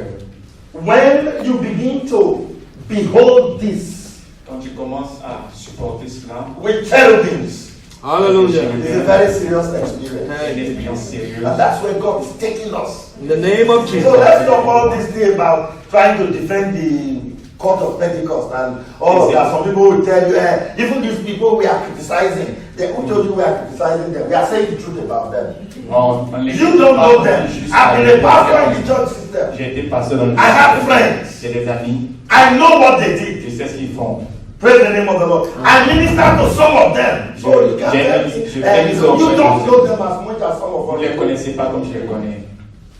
S4: when you begin to behold this
S3: Quand tu commences à supporter cela,
S4: with cherubims,
S5: Hallelujah.
S4: it's a very serious experience.
S3: c'est une expérience sérieuse.
S4: And that's where God is taking us.
S5: In the name of Jesus.
S4: So let's stop all this thing about trying to defend the court of Pentecost and all of that. Some people will tell you, even these people we are criticizing, who told you we are criticizing them? We are saying the truth about them. You don't know them. I've been a pastor in the church system.
S3: J'ai été pasteur dans le
S4: I have friends.
S3: J'ai des amis.
S4: I know what they did.
S3: Je sais ce qu'ils font.
S4: Praise the name of the Lord. I minister to some of them. So you can't tell me, you don't know them as much as some of
S3: Vous ne les
S4: us.
S3: connaissez pas comme je les connais.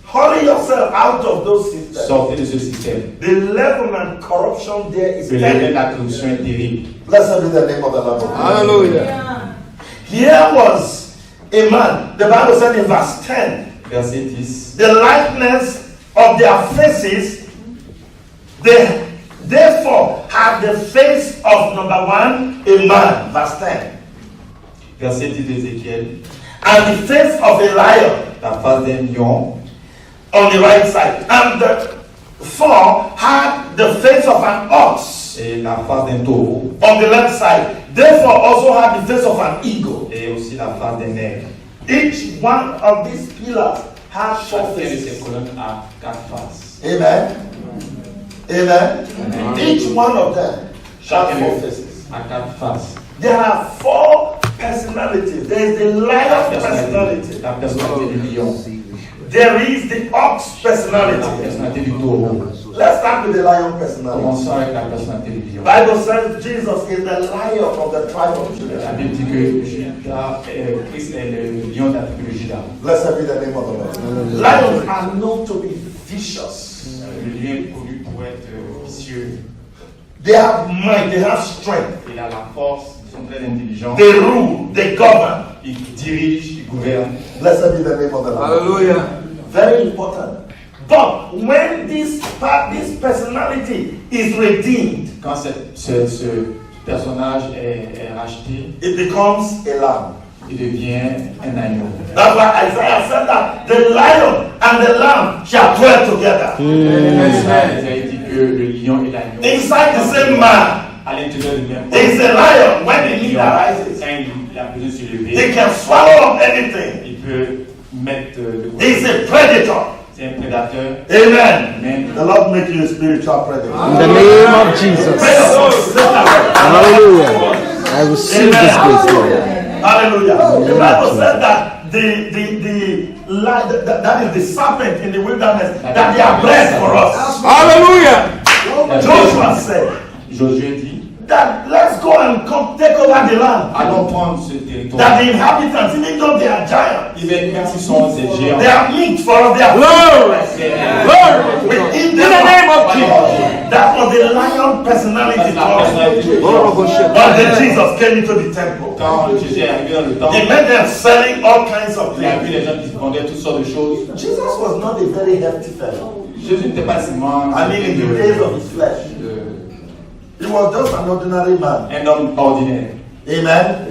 S4: Hurry yourself out of those systems.
S3: Sortez de ce système.
S4: The level and corruption there is
S3: Le level de
S4: terrible.
S3: la corruption est terrible.
S4: Blessed be the name of the Lord.
S5: Hallelujah.
S4: Here was a man, the Bible said in verse 10,
S3: Verset 10.
S4: the likeness of their faces, they therefore had the face of number one, a man, verse 10,
S3: Verset 10 d'Ézéchiel.
S4: and the face of a lion
S3: La face d'un lion.
S4: on the right side, and the four had the face of an ox
S3: Et la face d'un taureau.
S4: on the left side, therefore also had the face of an eagle.
S3: Et aussi la face d'un aigle.
S4: Each one of these pillars had four
S3: Chacun de ces
S4: faces.
S3: colonnes a 4 faces.
S4: Amen. Amen. Each one of them had
S3: Chacun
S4: four faces.
S3: a 4 faces.
S4: There are four personalities. There is the lion
S3: La
S4: personality.
S3: personnalité du lion.
S4: There is the ox
S3: La
S4: personality.
S3: personnalité du taureau.
S4: Let's start with the lion personality.
S3: Commençons avec la personnalité du lion.
S4: Bible says Jesus is the lion of the tribe of
S3: La
S4: Judah.
S3: Bible dit que Christ est le lion de la tribu de Juda.
S4: Blessed be the name of the Lord. Lions are known to be vicious.
S3: Le lion est connu pour être vicieux.
S4: They have might, they have strength.
S3: Il a la force, ils sont très intelligents.
S4: They rule, they govern.
S3: Ils dirigent, ils gouvernent.
S4: Blessed be the name of the Lord.
S5: Hallelujah.
S4: Very important. But when this personality is redeemed,
S3: Quand ce personnage est racheté,
S4: it becomes a lamb.
S3: il devient un agneau.
S4: That's why Isaiah said that the lion and the lamb shall dwell together.
S3: Isaïe dit que le lion et l'agneau,
S4: Inside the same man
S3: à l'intérieur du même
S4: is a lion. When the need
S3: lion,
S4: arises,
S3: quand il a besoin de se
S4: he
S3: lever,
S4: can swallow up anything.
S3: il peut mettre de côté.
S4: He's a predator.
S3: C'est un prédateur.
S4: Amen.
S3: Amen.
S4: The Lord make you a spiritual predator.
S6: In the name of Jesus.
S4: Predator.
S6: Hallelujah. I receive this grace, Lord.
S4: Hallelujah. The Bible said that that is the serpent in the wilderness, that they are bread for us.
S5: Hallelujah.
S4: Joshua said
S3: Josué dit,
S4: that let's go and come take over the land.
S3: allons prendre ce territoire.
S4: That the inhabitants, even though they are giants,
S3: Même s'ils sont des géants,
S4: they are meat for their
S5: Glory.
S4: in
S5: In the name of Jesus.
S4: That was the lion personality talking. One day Jesus came into the temple.
S3: quand Jésus est arrivé dans le temple,
S4: He met them selling all kinds of
S3: il a vu
S4: things.
S3: les gens qui vendaient toutes sortes de choses.
S2: Jesus was not a very hefty fellow.
S3: Jésus n'était pas seulement
S2: I mean, in the days of his flesh, he was just an ordinary man.
S3: un homme ordinaire.
S2: Amen.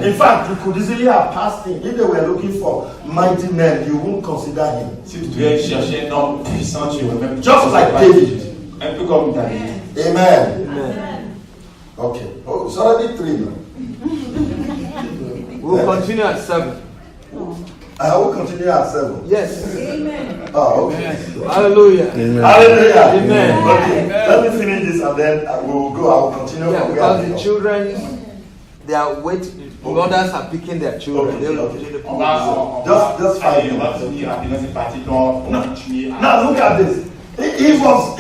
S4: In fact, you could easily have passed him. If they were looking for mighty men, you wouldn't consider him.
S3: Si tu devais chercher un homme puissant, tu aurais même
S4: Just like David.
S3: un peu comme David.
S2: Amen. Okay. Oh, it's already 3 now.
S5: We'll continue at 7.
S2: I will continue at 7.
S5: Yes.
S2: Oh, okay.
S5: Hallelujah.
S4: Hallelujah.
S5: Amen.
S4: Okay, let me finish this and then I will go. I will continue
S5: Yeah,
S4: from where
S5: because
S4: I
S5: the
S4: left.
S5: children, they are waiting. Mothers are picking their children. They will
S4: Okay.
S5: continue to
S3: On va
S4: Just five
S3: allez, on va
S4: minutes.
S3: finir rapidement cette partie pour continuer.
S4: Now look at this. He was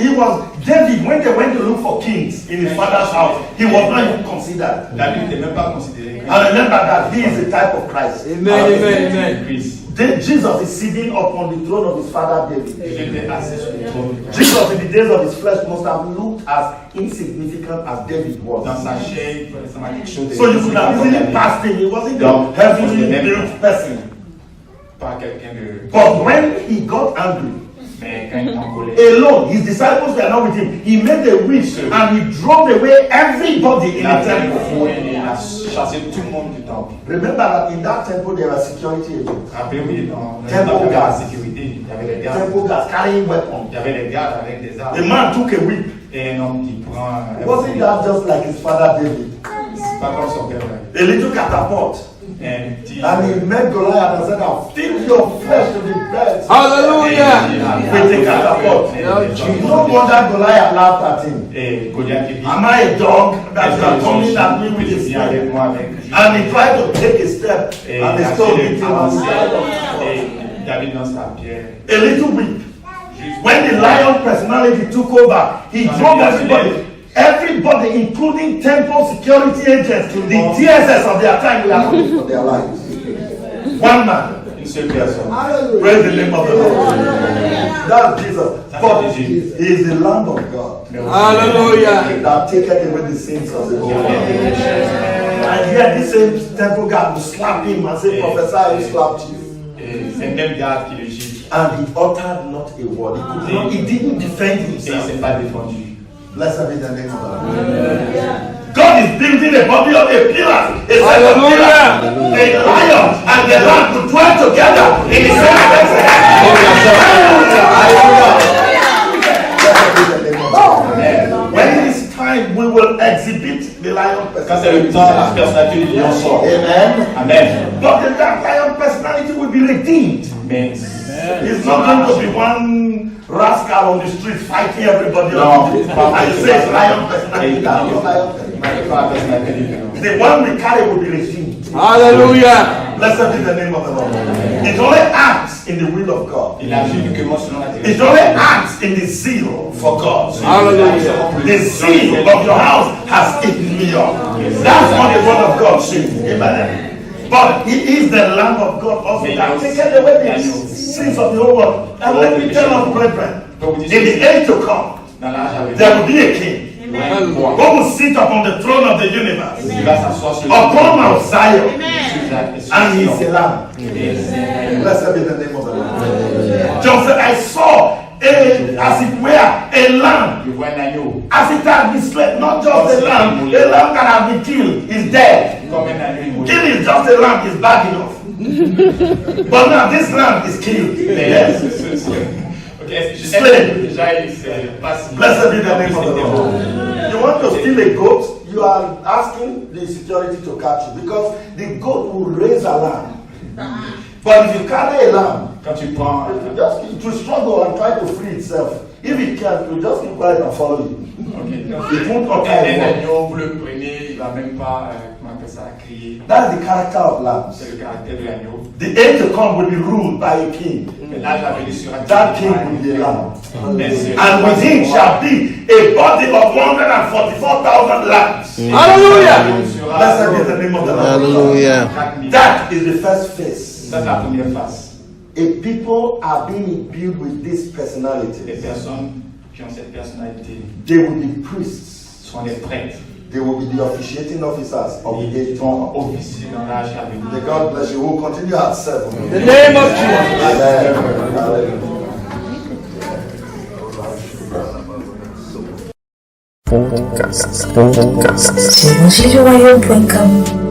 S4: David, when they went to look for kings in his father's house, he was not even considered.
S3: David n'était même pas considéré.
S4: And remember that he is the type of Christ.
S5: Amen, amen, amen.
S3: Christ.
S4: Jesus is sitting upon the throne of his father David.
S3: Jésus était assis sur le trône.
S4: Jesus in the days of his flesh must have looked as insignificant as David was.
S3: Dans sa chair, il fallait seulement quelque chose de
S4: So you could have easily passed him. He wasn't a heavily built person.
S3: Pas quelqu'un de.
S4: But when he got angry,
S3: Mais quand il est en colère,
S4: alone, his disciples were not with him. He made a wish and he drove away everybody in
S3: il a
S4: the
S3: fait le
S4: temple.
S3: fouet et il a chassé tout le monde du temple.
S2: Remember that in that temple there were security agents.
S3: Rappelez-vous, dans le
S2: Temple
S3: temple, il y avait la
S2: guards.
S3: sécurité, il y avait les gardes.
S2: Temple guards carrying weapons.
S3: Il y avait les gardes avec des
S4: The
S3: armes.
S4: man took a whip.
S3: Et un homme qui prend.
S2: Wasn't that just like his father David?
S3: C'est pas comme son père.
S4: A little catapult.
S3: Un petit.
S2: And he met Goliath and said, I'll feed your flesh to the birds.
S5: Hallelujah.
S4: With a catapult. No wonder Goliath laughed at him.
S3: Et Goliath qui dit.
S4: Am I a dog that you are coming at me with a
S3: Viens avec
S4: spear?
S3: moi avec.
S4: And he tried to take a step
S3: Et
S4: and the stone hit him on the side of his
S3: et
S4: foot.
S3: David dans sa pierre.
S4: A little whip. When the lion personality took over, he drove everybody, including temple security agents, the TSS of their time, we are looking
S2: For their lives.
S4: one man.
S3: Une seule personne.
S4: Praise the name of the Lord. That's Jesus. But he is the Lamb of God
S5: Hallelujah.
S4: that taketh away the sins of the world. And yet this same temple guard will slap him and say, Professor, I slapped you.
S3: Et c'est le même garde qui le gifle.
S4: And he uttered not a word. He didn't defend
S3: Et il ne
S4: himself.
S3: s'est pas défendu.
S4: Blessed be the name of the Lord. God is building a body of a pillar, a set of
S5: Hallelujah.
S4: pillars. A lion and the lamb to dwell together in the same place.
S2: Blessed be the name of the Lord.
S4: When it is time, we will exhibit the lion
S3: Quand c'est le
S4: personality.
S3: temps, la personnalité du lion sort.
S2: Amen.
S3: Amen.
S4: But that lion personality will be redeemed.
S3: Mais
S4: It's not going to be one rascal on the street fighting everybody.
S3: No.
S4: I say it's lion personality. That's not lion personality.
S3: pas la personnalité du lion.
S4: The one we carry will be redeemed.
S5: Hallelujah.
S4: Blessed be the name of the Lord. It only acts in the will of God.
S3: Il agit uniquement selon la
S4: It
S3: direction.
S4: only acts in the zeal for God.
S5: Hallelujah.
S4: The zeal of your house has eaten me up. That's what the word of God says. Amen. But he is the Lamb of God also that taketh away the sins of the whole world. And let me tell us, brethren, in the age to come,
S3: Dans l'âge à venir,
S4: there will be a king
S5: Hallelujah.
S4: who will sit upon the throne of the universe,
S3: il va s'asseoir sur
S4: upon Mount Zion,
S3: le
S4: and he is a lamb. Blessed be the name of the Lord. John said, I saw as it were a lamb,
S3: Je vois un agneau,
S4: as it has been slain, not just a lamb that has been killed is dead.
S3: comme un agneau immolé.
S4: Killing just a lamb is bad enough. But now this lamb is killed. Yes.
S3: Ok, je
S4: Slay.
S3: sais déjà, c'est pas si.
S4: Blessed be the name of the Lord. You want to steal a goat, you are asking the security to catch you because the goat will raise a lamb. But if you carry a lamb,
S3: Quand tu prends.
S4: it will struggle and try to free itself. If it can't, it will just keep quiet and follow you.
S3: Ok.
S4: It won't
S3: Un
S4: occur.
S3: agneau, vous le prenez, il va même pas. Comment on commencé à crier.
S4: That's the character of lambs.
S3: C'est le caractère de l'agneau.
S4: The age to come will be ruled by a king.
S3: Mais l'âge à venir sera
S4: That king will be a lamb.
S3: Mais ce-
S4: And with him shall be a body of 144,000 lambs.
S5: Hallelujah.
S4: Blessed be the name of the Lord.
S6: Hallelujah.
S4: That is the first face.
S3: Ça, c'est la première face.
S4: If people are being imbued with this
S3: Les
S4: personality,
S3: personnes qui ont cette personnalité
S4: they will be priests.
S3: sont des prêtres.
S4: They will be the officiating officers of the age
S3: Ils
S4: to
S3: vont
S4: come.
S3: officier dans l'âge à venir.
S4: May God bless you. We'll continue at 7.
S5: In the name of Jesus.
S4: Amen. Hallelujah.
S6: Podcast.
S7: Evangelioroyaume.com